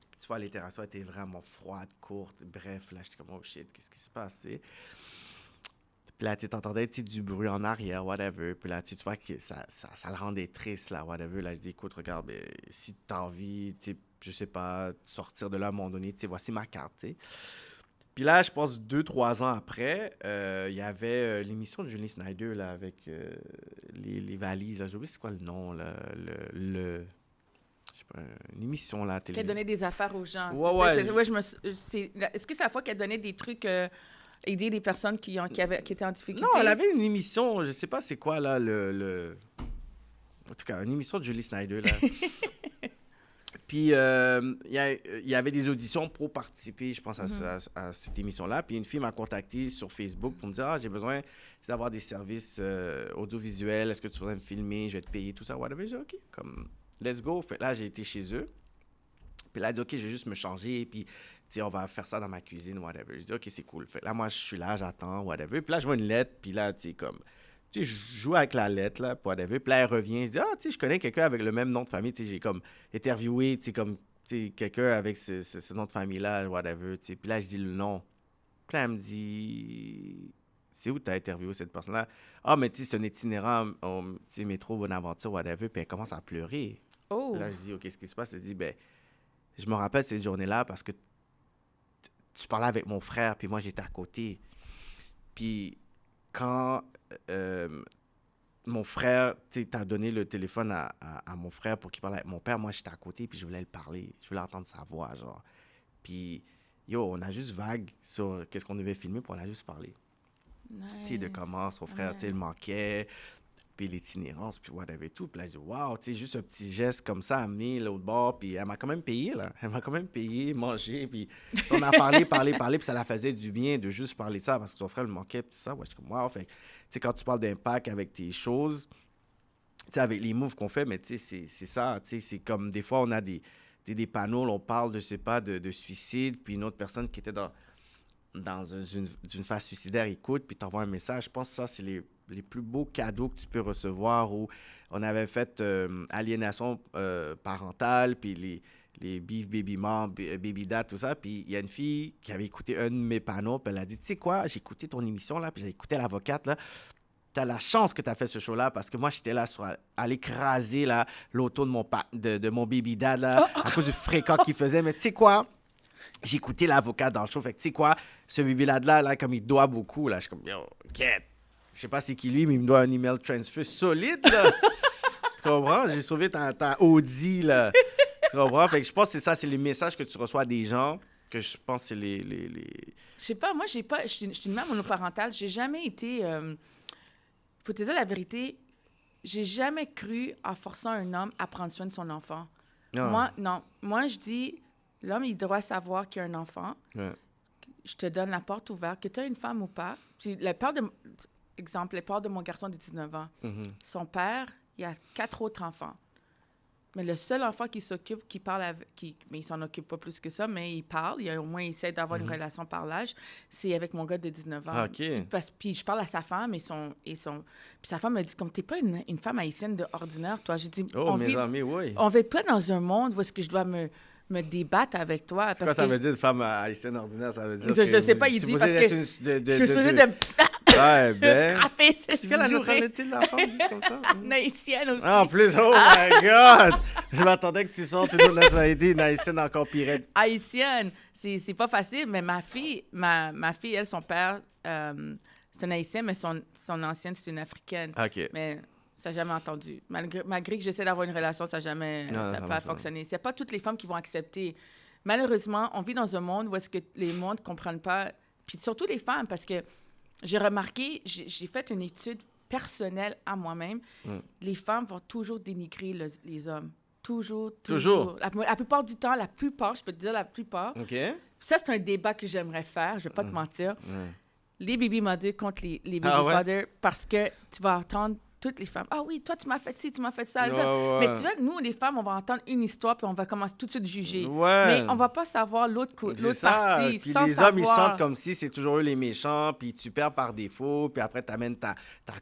Puis, tu vois, l'interaction était vraiment froide, courte. Bref, là, j'étais comme, oh shit, qu'est-ce qui se passe? Puis là, tu entendais du bruit en arrière, whatever. Puis là, tu vois que ça le rendait triste, là, whatever. Là, je dis, écoute, regarde, si tu as envie, je sais pas, sortir de là à un moment donné, voici ma carte, t'sais. Puis là, je pense 2-3 ans après, il y avait l'émission de Julie Snyder là, avec les valises. J'ai oublié c'est quoi le nom, là, je sais pas, une émission là, à la télévision. Qui a donné des affaires aux gens. Ouais. Est-ce que c'est la fois qu'elle donnait des trucs aider les personnes qui étaient en difficulté. Non, elle avait une émission, je sais pas c'est quoi, là, en tout cas, une émission de Julie Snyder, là. Puis, il y avait des auditions pour participer, je pense, à cette émission-là. Puis, une fille m'a contacté sur Facebook pour me dire « Ah, j'ai besoin d'avoir des services audiovisuels. Est-ce que tu voudrais me filmer? Je vais te payer, tout ça. » Whatever. J'ai dit « OK, comme, let's go. » Fait là, j'ai été chez eux. Puis là, elle dit « OK, je vais juste me changer. Puis, tu sais, on va faire ça dans ma cuisine, whatever. » Je dis « OK, c'est cool. » Fait là, moi, je suis là, j'attends, whatever. Puis là, je vois une lettre. Puis là, tu sais, comme... Tu sais, je joue avec la lettre, là, whatever. Puis là, elle revient, elle se dit « Ah, tu sais, je connais quelqu'un avec le même nom de famille. » Tu sais, j'ai comme interviewé, tu sais, comme, tu sais, quelqu'un avec ce nom de famille-là, whatever, tu sais. Puis là, je dis le nom. Puis là, elle me dit « C'est où tu as interviewé cette personne-là? » « Ah, mais tu sais, c'est un itinérant au métro Bonaventure, whatever. » Puis elle commence à pleurer. Oh! Là, je dis « OK, qu'est-ce qui se passe? » Elle dit « Ben, je me rappelle cette journée-là parce que tu parlais avec mon frère, puis moi, j'étais à côté. Puis quand... mon frère, tu sais, t'as donné le téléphone à mon frère pour qu'il parle avec mon père. Moi, j'étais à côté, puis je voulais le parler. Je voulais entendre sa voix, genre. Puis, on a juste vague sur qu'est-ce qu'on devait filmer, puis on a juste parlé. Nice. Tu sais, de comment son frère, tu sais, il manquait, puis l'itinérance, puis whatever et tout. Puis là, je dis, waouh, tu sais, juste un petit geste comme ça, amené l'autre bord, puis elle m'a quand même payé, là. Elle m'a quand même payé, mangé, puis on a parlé, puis ça la faisait du bien de juste parler de ça, parce que son frère le manquait, puis tout ça. Ouais, je suis comme, waouh, fait tu sais, quand tu parles d'impact avec tes choses, tu sais, avec les moves qu'on fait, mais tu sais, c'est ça, tu sais, c'est comme des fois, on a des panneaux, on parle de, je sais pas, de suicide, puis une autre personne qui était dans une phase suicidaire écoute, puis t'envoies un message. Je pense que ça, c'est les plus beaux cadeaux que tu peux recevoir, où on avait fait aliénation parentale, puis les beef baby mom, baby dad, tout ça. Puis il y a une fille qui avait écouté un de mes panneaux, puis elle a dit, tu sais quoi, j'ai écouté ton émission, là, puis j'ai écouté l'avocate, là. T'as la chance que t'as fait ce show-là, parce que moi, j'étais là à l'écraser, là, l'auto de mon baby dad, là, à cause du fréquent qu'il faisait. Mais tu sais quoi? J'ai écouté l'avocat dans le show. Fait que tu sais quoi? Ce baby-là, là, comme il doit beaucoup, là, je suis comme, yo, get. Je sais pas c'est qui lui, mais il me doit un email transfer solide, là. Tu comprends? J'ai sauvé ta Audi, là. Tu comprends? Fait que je pense que c'est ça, c'est les messages que tu reçois des gens, que je pense que c'est les... Je sais pas, moi, je suis une mère monoparentale. J'ai jamais été... Faut te dire la vérité, j'ai jamais cru en forçant un homme à prendre soin de son enfant. Ah. Moi, non. Moi, je dis, l'homme, il doit savoir qu'il y a un enfant. Ouais. Je te donne la porte ouverte, que tu as une femme ou pas. Puis le père de mon garçon de 19 ans, son père, il a 4 autres enfants. Mais le seul enfant qui s'occupe, qui parle avec... mais il s'en occupe pas plus que ça, mais il parle. Au moins, il essaie d'avoir une relation par l'âge. C'est avec mon gars de 19 ans. Ah, OK. Puis je parle à sa femme puis sa femme me dit, comme, t'es pas une femme haïtienne de ordinaire, toi. J'ai dit, mes amis, oui. On vit pas dans un monde où est-ce que je dois me débattre avec toi. C'est quoi ça veut dire, une femme haïtienne ordinaire? Ça veut dire je sais pas, il dit parce que je suis supposée de... Ouais, ben... frapper, C'est quelle la nationalité de la femme, juste comme ça? Une haïtienne aussi. Ah, en plus, oh my God! Je m'attendais que tu sortes une autre nationalité, une haïtienne encore pire. Haïtienne, c'est pas facile, mais ma fille, elle, son père, c'est un haïtien, mais son ancienne, c'est une africaine. OK. Mais ça n'a jamais entendu. Malgré que j'essaie d'avoir une relation, ça n'a pas fonctionné. C'est pas toutes les femmes qui vont accepter. Malheureusement, on vit dans un monde où est-ce que les mondes ne comprennent pas, puis surtout les femmes, parce que j'ai remarqué, j'ai fait une étude personnelle à moi-même, les femmes vont toujours dénigrer les hommes. Toujours. La plupart du temps, je peux te dire la plupart. OK. Ça, c'est un débat que j'aimerais faire, je vais pas te mentir. Les baby mothers contre les baby fathers, parce que tu vas entendre toutes les femmes. Ah oui, toi, tu m'as fait ci, tu m'as fait ça. Ouais. Mais tu vois, nous, les femmes, on va entendre une histoire, puis on va commencer tout de suite à juger. Ouais. Mais on va pas savoir l'autre partie, puis sans les savoir. hommes, ils sentent comme si c'est toujours eux les méchants, puis tu perds par défaut, puis après, tu amènes ta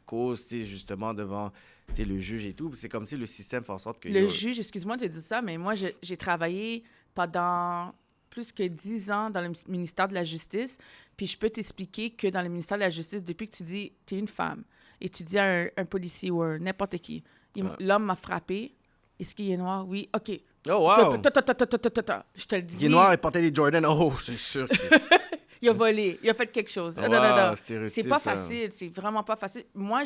cause, tu sais, justement, devant le juge et tout. Puis c'est comme si le système fait en sorte que... Le juge, excuse-moi de dire ça, mais moi, j'ai travaillé pendant plus que 10 ans dans le ministère de la Justice, puis je peux t'expliquer que dans le ministère de la Justice, depuis que tu dis tu es une femme, et tu dis à un policier ou n'importe qui, l'homme m'a frappé, est-ce qu'il est noir? Oui, OK. Oh, wow! Je te le dis. Il est noir et portait des Jordan. Oh, c'est sûr. Il a volé, il a fait quelque chose. Wow, non. stéréotype, C'est pas facile, c'est vraiment pas facile. Moi,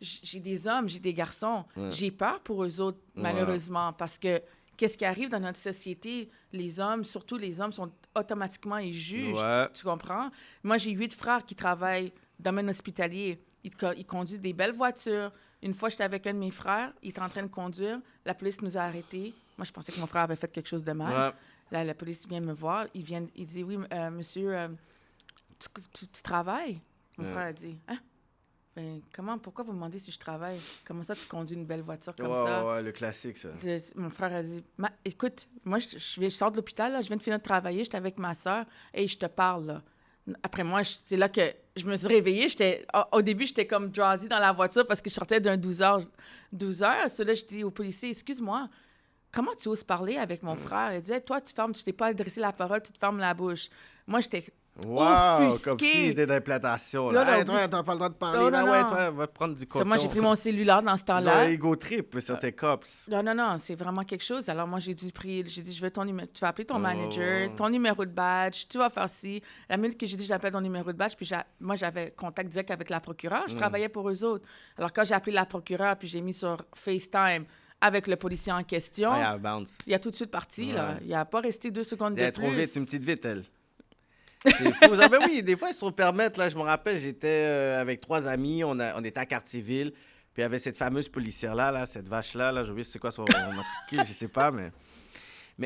j'ai des hommes, j'ai des garçons. J'ai peur pour eux autres, malheureusement, parce que qu'est-ce qui arrive dans notre société? Les hommes, surtout les hommes, sont automatiquement, ils jugent. Ouais. Tu comprends? Moi, j'ai 8 frères qui travaillent dans le domaine hospitalier. Ils conduisent des belles voitures. Une fois, j'étais avec un de mes frères. Il était en train de conduire. La police nous a arrêtés. Moi, je pensais que mon frère avait fait quelque chose de mal. Ouais. Là, la police vient me voir. Il dit, oui, monsieur, tu travailles? Mon frère a dit, hein? Ben, pourquoi vous me demandez si je travaille? Comment ça, tu conduis une belle voiture comme ça? Ouais, le classique, ça. Mon frère a dit, écoute, moi, je sors de l'hôpital, là, je viens de finir de travailler, j'étais avec ma soeur, et je te parle, là. Après moi, c'est là que je me suis réveillée. Au début, j'étais comme drowsy dans la voiture parce que je sortais d'un 12 heures. 12 heures, c'est là, je dis au policier, excuse-moi, comment tu oses parler avec mon frère? Il dit, hey, toi, tu t'es pas adressé la parole, tu te fermes la bouche. Moi, j'étais Wow, comme offusquée. s'il était d'implantation. Là, Là, là, hey, toi, t'as pas le droit de parler. Non, Là, non, ouais, non. toi, va te prendre du coton. Ça, moi, j'ai pris mon cellulaire dans ce Ils ont un temps-là. ego trip sur tes cops. Non, c'est vraiment quelque chose. Alors, moi, j'ai dit, je veux ton numéro. Tu vas appeler ton Oh. manager, ton numéro de badge, tu vas faire ci. La minute que j'ai dit, j'appelle ton numéro de badge, puis moi, j'avais contact direct avec la procureure. Je travaillais pour eux autres. Alors, quand j'ai appelé la procureure, puis j'ai mis sur FaceTime avec le policier en question, Ouais, elle bounce. il a tout de suite parti, là. Ouais. Il n'a pas resté 2 secondes de Elle est plus. trop vite, une petite vite, elle. C'est fou. Ah, ben oui, des fois, ils se permettent. Là, je me rappelle, j'étais avec 3 amis, on était à Cartierville, puis il y avait cette fameuse policière-là, cette vache-là, j'ai oublié c'est quoi son matricule, je sais pas, mais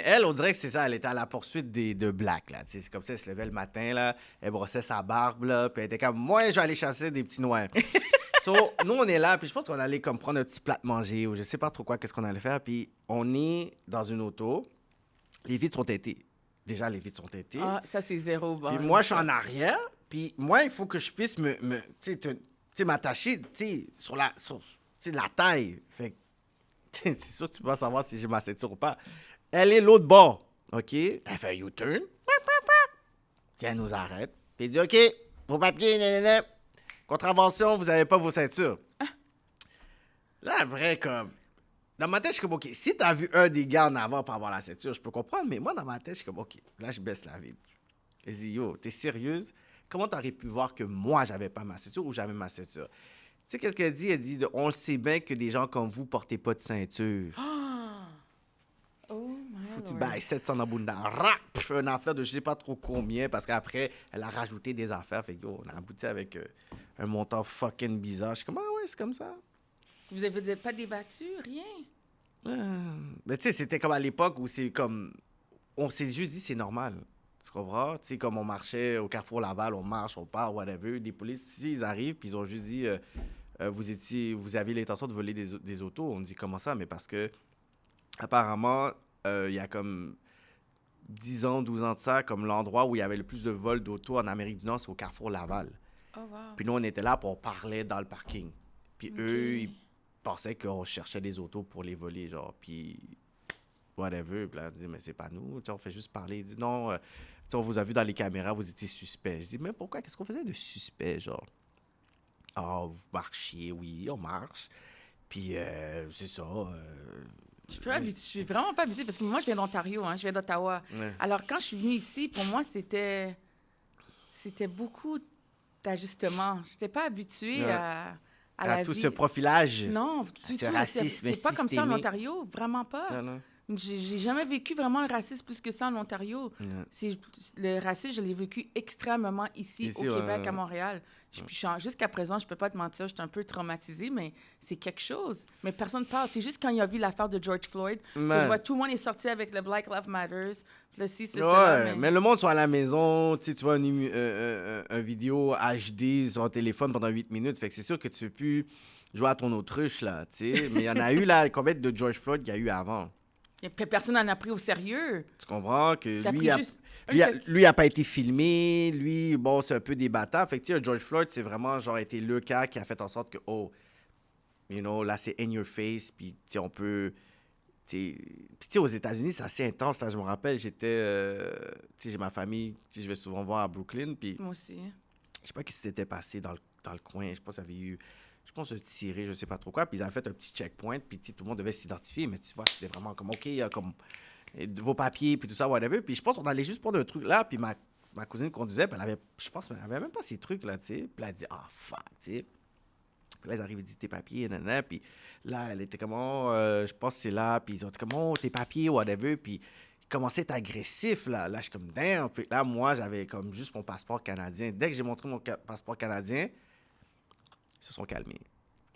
elle, on dirait que c'est ça, elle était à la poursuite de Black, là. C'est comme ça, elle se levait le matin, là, elle brossait sa barbe, là, puis elle était comme, moi, je vais aller chasser des petits noirs. So, nous, on est là, puis je pense qu'on allait comme prendre un petit plat de manger, ou je sais pas trop quoi, qu'est-ce qu'on allait faire, puis on est dans une auto, les vitres sont teintées. Déjà, les vitres sont teintées. Ah, ça, c'est zéro. Bon, Puis moi, je suis en arrière. Puis moi, il faut que je puisse m'attacher, sur la taille. Fait que, c'est sûr que tu peux pas savoir si j'ai ma ceinture ou pas. Elle est l'autre bord, OK? Elle fait un U-turn. Puis elle nous arrête. Puis elle dit, OK, vos papiers, nanana. Contravention, vous n'avez pas vos ceintures. Là, après, comme... Dans ma tête, je suis comme, OK, si t'as vu un des gars en avant pour avoir la ceinture, je peux comprendre, mais moi, dans ma tête, je suis comme, OK, là, je baisse la vitre. Je dis, yo, t'es sérieuse? Comment t'aurais pu voir que moi, j'avais pas ma ceinture ou j'avais ma ceinture? Tu sais, qu'est-ce qu'elle dit? Elle dit, on le sait bien que des gens comme vous portez pas de ceinture. Oh, my Faut que tu Lord. bailles 700 dans Bunda. Rap! Je fais une affaire de je sais pas trop combien parce qu'après, elle a rajouté des affaires. Fait que, yo, on a abouti avec un montant fucking bizarre. Je suis comme, ah ouais, c'est comme ça. Vous n'avez pas débattu, rien? Mais tu sais, c'était comme à l'époque où c'est comme... On s'est juste dit, c'est normal. Tu comprends? Tu sais, comme on marchait au Carrefour Laval, on marche, on part, whatever. Les policiers, ils arrivent, puis ils ont juste dit, vous aviez l'intention de voler des autos. On dit, comment ça? Mais parce que, apparemment, il y a comme 10 ans, 12 ans de ça, comme l'endroit où il y avait le plus de vols d'autos en Amérique du Nord, c'est au Carrefour Laval. Oh, wow. Puis nous, on était là, puis on parlait dans le parking. Puis eux, ils pensaient qu'on cherchait des autos pour les voler, genre. Puis, whatever. Puis là, on dit, mais c'est pas nous. Tu sais, on fait juste parler. Ils disent, non, tu sais, on vous a vu dans les caméras, vous étiez suspect. Je dis, mais pourquoi? Qu'est-ce qu'on faisait de suspect, genre? Ah, vous marchiez, oui, on marche. Puis, c'est ça. Je suis vraiment pas habituée parce que moi, je viens d'Ontario, hein, je viens d'Ottawa. Ouais. Alors, quand je suis venue ici, pour moi, c'était beaucoup d'ajustements. Je n'étais pas habituée Ouais. à À la tout vie. ce profilage. Non, du ce tout. racisme C'est pas comme ça en systémique. Ontario, vraiment pas. Non, non. J'ai jamais vécu vraiment le racisme plus que ça en Ontario. Le racisme, je l'ai vécu extrêmement ici au Ici, ouais, Québec, ouais. à Montréal. Jusqu'à présent, je peux pas te mentir, je suis un peu traumatisée, mais c'est quelque chose. Mais personne ne parle. C'est juste quand il y a vu l'affaire de George Floyd que Man. je vois tout le monde est sorti avec le Black Lives Matter. Là, si, c'est Ouais, ça. mais le monde soit à la maison, tu sais, tu vois un vidéo HD sur ton téléphone pendant 8 minutes, fait que c'est sûr que tu peux plus jouer à ton autruche, là, tu sais. Mais il y en a eu, là, combien de George Floyd qu'il y a eu avant? Et puis personne n'en a pris au sérieux. Tu comprends? Que Ça a lui, pris juste lui a pas été filmé, lui, bon, c'est un peu débattable. Fait que, tu sais, George Floyd, c'est vraiment, genre, été le cas qui a fait en sorte que, oh, you know, là, c'est in your face, puis, tu sais, on peut... Puis, tu sais, aux États-Unis, c'est assez intense. Là, je me rappelle, j'étais... tu sais, j'ai ma famille, tu sais, je vais souvent voir à Brooklyn, puis Moi aussi. je sais pas ce qui s'était passé dans le coin. Je pense qu'il y avait eu... Je pense un tiré, je sais pas trop quoi. Puis ils avaient fait un petit checkpoint, puis tu sais, tout le monde devait s'identifier. Mais tu vois, c'était vraiment comme, OK, comme vos papiers, puis tout ça, whatever. Puis je pense qu'on allait juste prendre un truc là, puis ma cousine conduisait, puis elle avait... Je pense qu'elle avait même pas ces trucs-là, tu sais. Puis là, elle dit, ah, fuck, tu sais. Puis là, ils arrivent, ils disent tes papiers, nanana. Puis là, elle était comme, oh, je pense que c'est là. Puis ils ont dit, comme, oh, tes papiers, whatever. Puis commençait à être agressif, là. Là, je suis comme, damn. Puis là, moi, j'avais comme juste mon passeport canadien. Dès que j'ai montré mon passeport canadien, ils se sont calmés.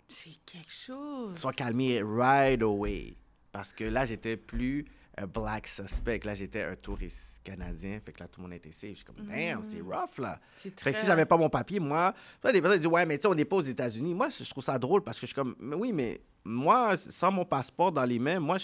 C'est quelque chose. Ils se sont calmés right away. Parce que là, j'étais plus un black suspect. Là, j'étais un touriste canadien. Fait que là, tout le monde était safe. Je suis comme, damn, c'est rough, là. C'est Fait que très- si j'avais pas mon papier, moi... Des personnes disent, ouais, mais tu sais, on n'est pas aux États-Unis. Moi, je trouve ça drôle parce que je suis comme, mais oui, mais moi, sans mon passeport dans les mains, moi,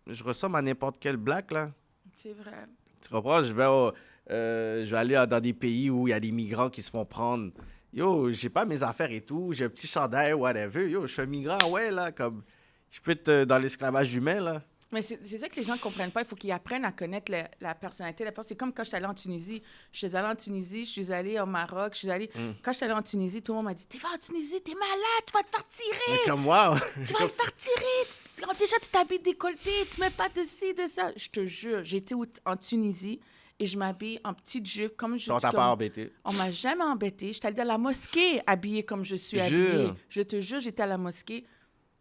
je ressemble à n'importe quel black, là. C'est vrai. Tu comprends? Je vais aller dans des pays où il y a des migrants qui se font prendre. Yo, j'ai pas mes affaires et tout. J'ai un petit chandail, whatever. Yo, je suis un migrant, ouais, là, comme... Je peux être dans l'esclavage humain, là. Mais c'est ça que les gens ne comprennent pas. Il faut qu'ils apprennent à connaître la personnalité. C'est comme quand je suis allée en Tunisie. Je suis allée en Tunisie, je suis allée au Maroc, je suis allée... Quand je suis allée en Tunisie, tout le monde m'a dit « T'es en Tunisie, t'es malade, tu vas te faire tirer! Mais comme moi. Tu vas te faire tirer! Déjà, tu t'habilles décolleté, tu mets pas de ci, de ça. » Je te jure, j'étais en Tunisie et je m'habille en petite jupe comme je On t'a pas embêté. On m'a jamais embêtée. J'étais allée à la mosquée habillée comme je suis habillée. Je te jure, j'étais à la mosquée.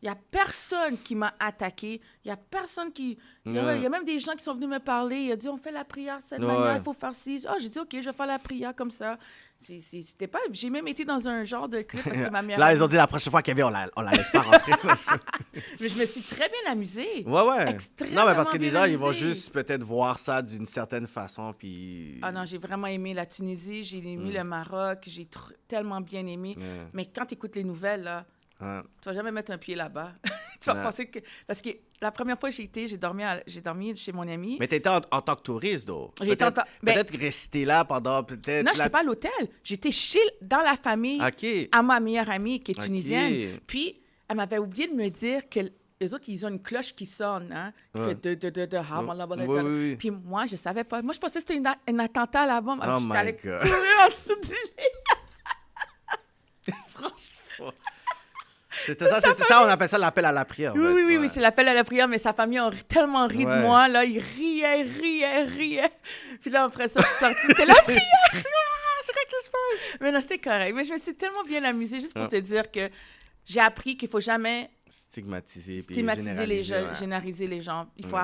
Il n'y a personne qui m'a attaqué. Il n'y a personne qui... Il y a même des gens qui sont venus me parler. Il a dit, on fait la prière de cette manière, il faut faire ci. Oh, j'ai dit, OK, je vais faire la prière comme ça. C'était pas... J'ai même été dans un genre de club parce que ma mère... Là, ils ont dit la prochaine fois qu'il y avait, on la laisse pas rentrer. Mais je me suis très bien amusée. Ouais. Extrêmement Non, mais parce que bien déjà, ils vont amusée. juste peut-être voir ça d'une certaine façon, puis... Ah non, j'ai vraiment aimé la Tunisie, j'ai aimé le Maroc, j'ai tellement bien aimé. Mais quand tu écoutes les nouvelles, là, tu vas jamais mettre un pied là-bas. Tu vas penser que... Parce que la première fois que j'ai été, j'ai dormi chez mon ami. Mais t'étais en tant que touriste, though. J'étais en Peut-être rester là pendant peut-être... Non, je n'étais pas à l'hôtel. J'étais dans la famille OK. à ma meilleure amie qui est OK. tunisienne. Puis, elle m'avait oublié de me dire que les autres, ils ont une cloche qui sonne, hein, qui fait Oui. Puis moi, je savais pas. Moi, je pensais que c'était un attentat à la bombe. Alors, Oh j'étais my allée God. courir en dessous du lit. C'était ça, on appelle ça l'appel à la prière. en fait. Oui, Ouais. c'est l'appel à la prière, mais sa famille a tellement ri de Ouais. moi, là, ils riaient. Puis là, après ça, je suis sortie, c'était la prière! Ah, c'est quoi qui se passe? Mais non, c'était correct. Mais je me suis tellement bien amusée, juste pour te dire que j'ai appris qu'il faut jamais Stigmatiser puis stigmatiser les gens, ouais. généraliser les gens. Il faut,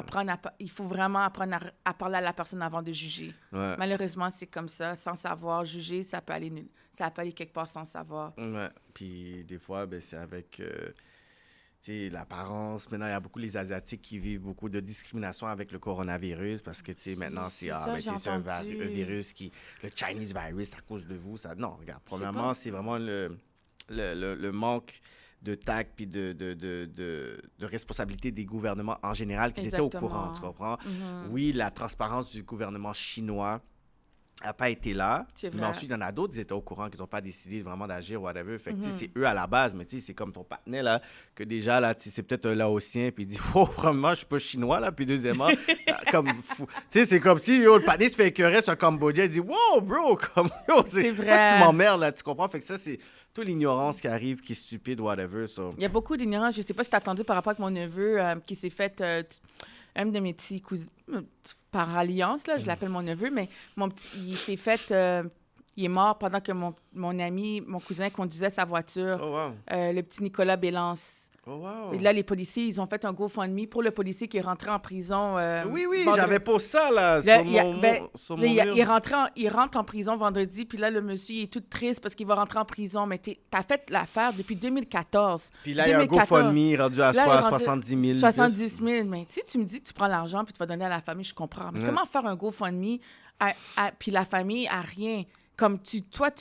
il faut vraiment apprendre à parler à la personne avant de juger. Ouais. Malheureusement, c'est comme ça, sans savoir. Juger, ça peut aller nul. Ça peut aller quelque part sans savoir. Ouais. Puis des fois, ben, c'est avec tu sais, l'apparence. Maintenant, il y a beaucoup les Asiatiques qui vivent beaucoup de discrimination avec le coronavirus parce que tu sais, maintenant, c'est ça, ben, tu sais, j'ai c'est un entendu. virus qui... Le Chinese virus, à cause de vous. Ça... Non, regarde, premièrement, c'est vraiment le manque de tact puis de responsabilité des gouvernements en général qui étaient au Exactement. courant, tu comprends? Mhm. Oui, la transparence du gouvernement chinois n'a pas été là. C'est Mais vrai. ensuite, il y en a d'autres qui étaient au courant, qui n'ont pas décidé vraiment d'agir, whatever. Fait que, tu sais, Mhm. c'est eux à la base, mais tu sais, c'est comme ton partenaire, là, que déjà, là, tu sais, c'est peut-être un Laotien, puis il dit, oh, premièrement, je suis pas chinois, là, puis deuxièmement, comme fou. Tu sais, c'est comme si, yo, le partenaire se fait écœurer sur un Cambodgien, il dit, wow, bro, comme, yo, C'est pourquoi vrai. tu m'emmerdes, là, tu comprends? Fait que ça, c'est toute l'ignorance qui arrive, qui est stupide, whatever, so. Il y a beaucoup d'ignorance. Je sais pas si tu as entendu par rapport avec mon neveu qui s'est fait... un de mes petits cousins... Par alliance, là, je l'appelle mon neveu, mais il s'est fait... il est mort pendant que mon ami, mon cousin, conduisait sa voiture. Oh, wow. Le petit Nicolas Bélance. Oh, wow. Et là, les policiers, ils ont fait un GoFundMe pour le policier qui est rentré en prison. Oui, vendredi. j'avais posé ça, là, Là, sur il y a- mon, ben, sur là, mon mur. il rentre en prison vendredi, puis là, le monsieur, il est tout triste parce qu'il va rentrer en prison. Mais t'as fait l'affaire depuis 2014. Puis là, il y a un 2014. GoFundMe rendu à Là, il est rendu 70 000. 70 000. Mais si tu me dis que tu prends l'argent puis tu vas donner à la famille, je comprends. Mais Ouais. comment faire un GoFundMe puis la famille a rien? Comme toi,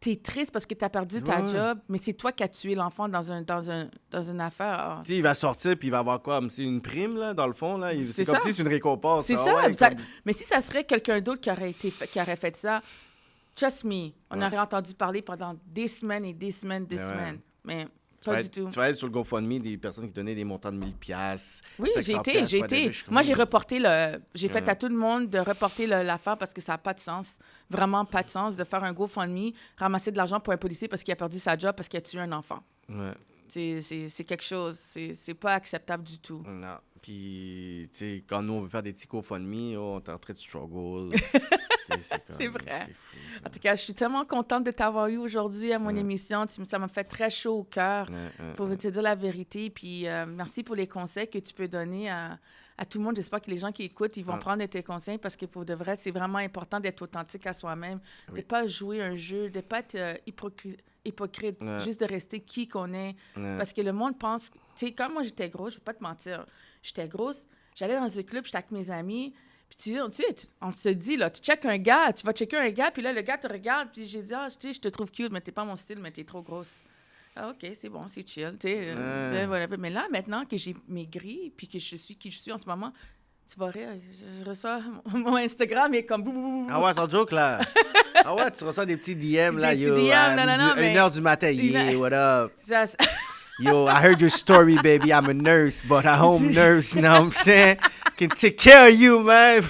t'es triste parce que tu as perdu ta Ouais. job, mais c'est toi qui as tué l'enfant dans une affaire. Ah, Tu sais, il va sortir puis il va avoir quoi? C'est une prime, là, dans le fond, là? C'est C'est comme ça. si c'est une récompense. c'est ah ça, ouais, ça- comme- Mais si ça serait quelqu'un d'autre qui aurait fait ça, trust me, on Ouais. aurait entendu parler pendant des semaines et des semaines, des Mais ouais. semaines. Mais Tu pas vas du être- tout. Tu vas être sur le GoFundMe des personnes qui donnaient des montants de 1000 piastres. Oui, 500 j'ai piastres, été. whatever. Je suis comme, Moi, j'ai reporté J'ai fait Ouais. à tout le monde de reporter l'affaire parce que ça n'a pas de sens. Vraiment pas de sens de faire un GoFundMe, ramasser de l'argent pour un policier parce qu'il a perdu sa job parce qu'il a tué un enfant. Ouais. C'est quelque chose. C'est pas acceptable du tout. Non. Puis, tu sais, quand nous, on veut faire des petits GoFundMe, oh, on est en train de struggle. Tu C'est vrai. C'est fou, ça. En tout cas, je suis tellement contente de t'avoir eu aujourd'hui à mon émission. Ça m'a fait très chaud au cœur, pour te dire la vérité. Puis merci pour les conseils que tu peux donner à tout le monde. J'espère que les gens qui écoutent, ils vont prendre tes conseils parce que pour de vrai, c'est vraiment important d'être authentique à soi-même, de ne pas jouer un jeu, de ne pas être hypocrite, juste de rester qui qu'on est. Parce que le monde pense... Tu sais, quand moi, j'étais grosse, je ne vais pas te mentir, j'étais grosse, j'allais dans un club, j'étais avec mes amis... Puis tu sais, on se dit, là, tu checkes un gars, tu vas checker un gars, puis là, le gars te regarde, puis j'ai dit, tu sais, je te trouve cute, mais t'es pas mon style, mais t'es trop grosse. Ah, OK, c'est bon, c'est chill, tu sais. Voilà. Mais là, maintenant que j'ai maigri, puis que je suis qui je suis en ce moment, tu vas rire, je reçois mon Instagram et comme... Ah ouais, sans joke, là. Ah ouais, tu reçois des petits DM, là, Des yo. petits DM, non, mais... 1h du matin, yeah, what up? Ça, Yo, I heard your story, baby. I'm a nurse, but a home nurse, you know what I'm saying? Can take care of you, man.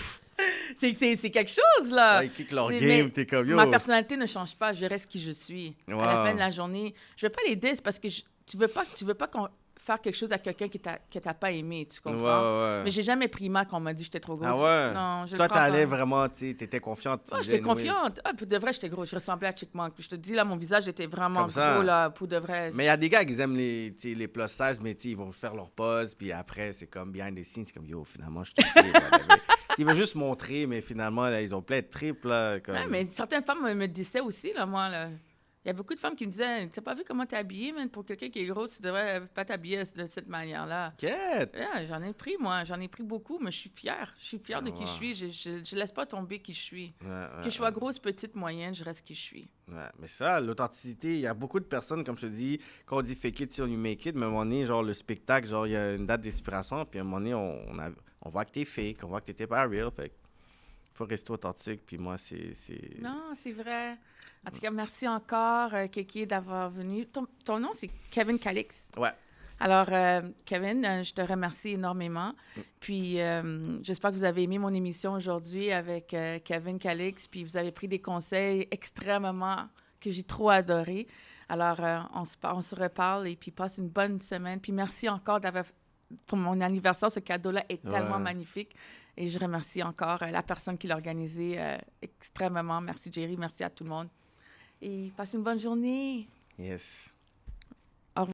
c'est quelque chose, là. Ils kick leur C'est- game, mais t'es comme, yo. Ma personnalité ne change pas, je reste qui je suis. À la Wow. fin de la journée, je veux pas les diss parce que tu veux pas qu'on faire quelque chose à quelqu'un que t'as pas aimé, tu comprends? Ouais. Mais j'ai jamais pris mal quand on m'a dit que j'étais trop grosse. Ah ouais? Non, je Toi, le prends t'allais pas. vraiment, tu sais, t'étais confiante. tu Ah, disais, j'étais anyways. confiante. Ah, pour de vrai, j'étais grosse. Je ressemblais à Chick Monk. Je te dis, là, mon visage était vraiment Comme ça. gros, là, pour de vrai. Mais il y a des gars qui aiment les, tu sais, les plus size, mais tu sais, ils vont faire leur pause, puis après, c'est comme behind the scenes, c'est comme, yo, finalement, je te dis, ils veulent juste montrer, mais finalement, là, ils ont plein de triples, là, comme... Ouais, mais certaines femmes me disaient aussi, là, moi, là. Il y a beaucoup de femmes qui me disaient, t'as pas vu comment t'es habillée, man? Pour quelqu'un qui est gros, tu devrais pas t'habiller de cette manière-là. Quête! Yeah, j'en ai pris, moi. J'en ai pris beaucoup, mais je suis fière. Je suis fière de qui je suis. Je laisse pas tomber qui je suis. Que je sois grosse, petite, moyenne, je reste qui je suis. Ouais, mais ça, l'authenticité, il y a beaucoup de personnes, comme je te dis, quand on dit fake it till you make it, mais à un moment donné, genre, le spectacle, genre, il y a une date d'expiration, puis à un moment donné, on voit que t'es fake, on voit que t'étais pas real, fait faut rester authentique, puis moi, c'est... Non, c'est vrai. En tout cas, merci encore, Kéké, d'avoir venu. Ton nom, c'est Kevin Calix. Ouais. Alors, Kevin, je te remercie énormément. Puis, j'espère que vous avez aimé mon émission aujourd'hui avec Kevin Calix. Puis, vous avez pris des conseils extrêmement que j'ai trop adorés. Alors, on se reparle et puis passe une bonne semaine. Puis, merci encore pour mon anniversaire. Ce cadeau-là est tellement magnifique. Et je remercie encore la personne qui l'a organisé extrêmement. Merci, Jerry. Merci à tout le monde. Et passe une bonne journée. Yes.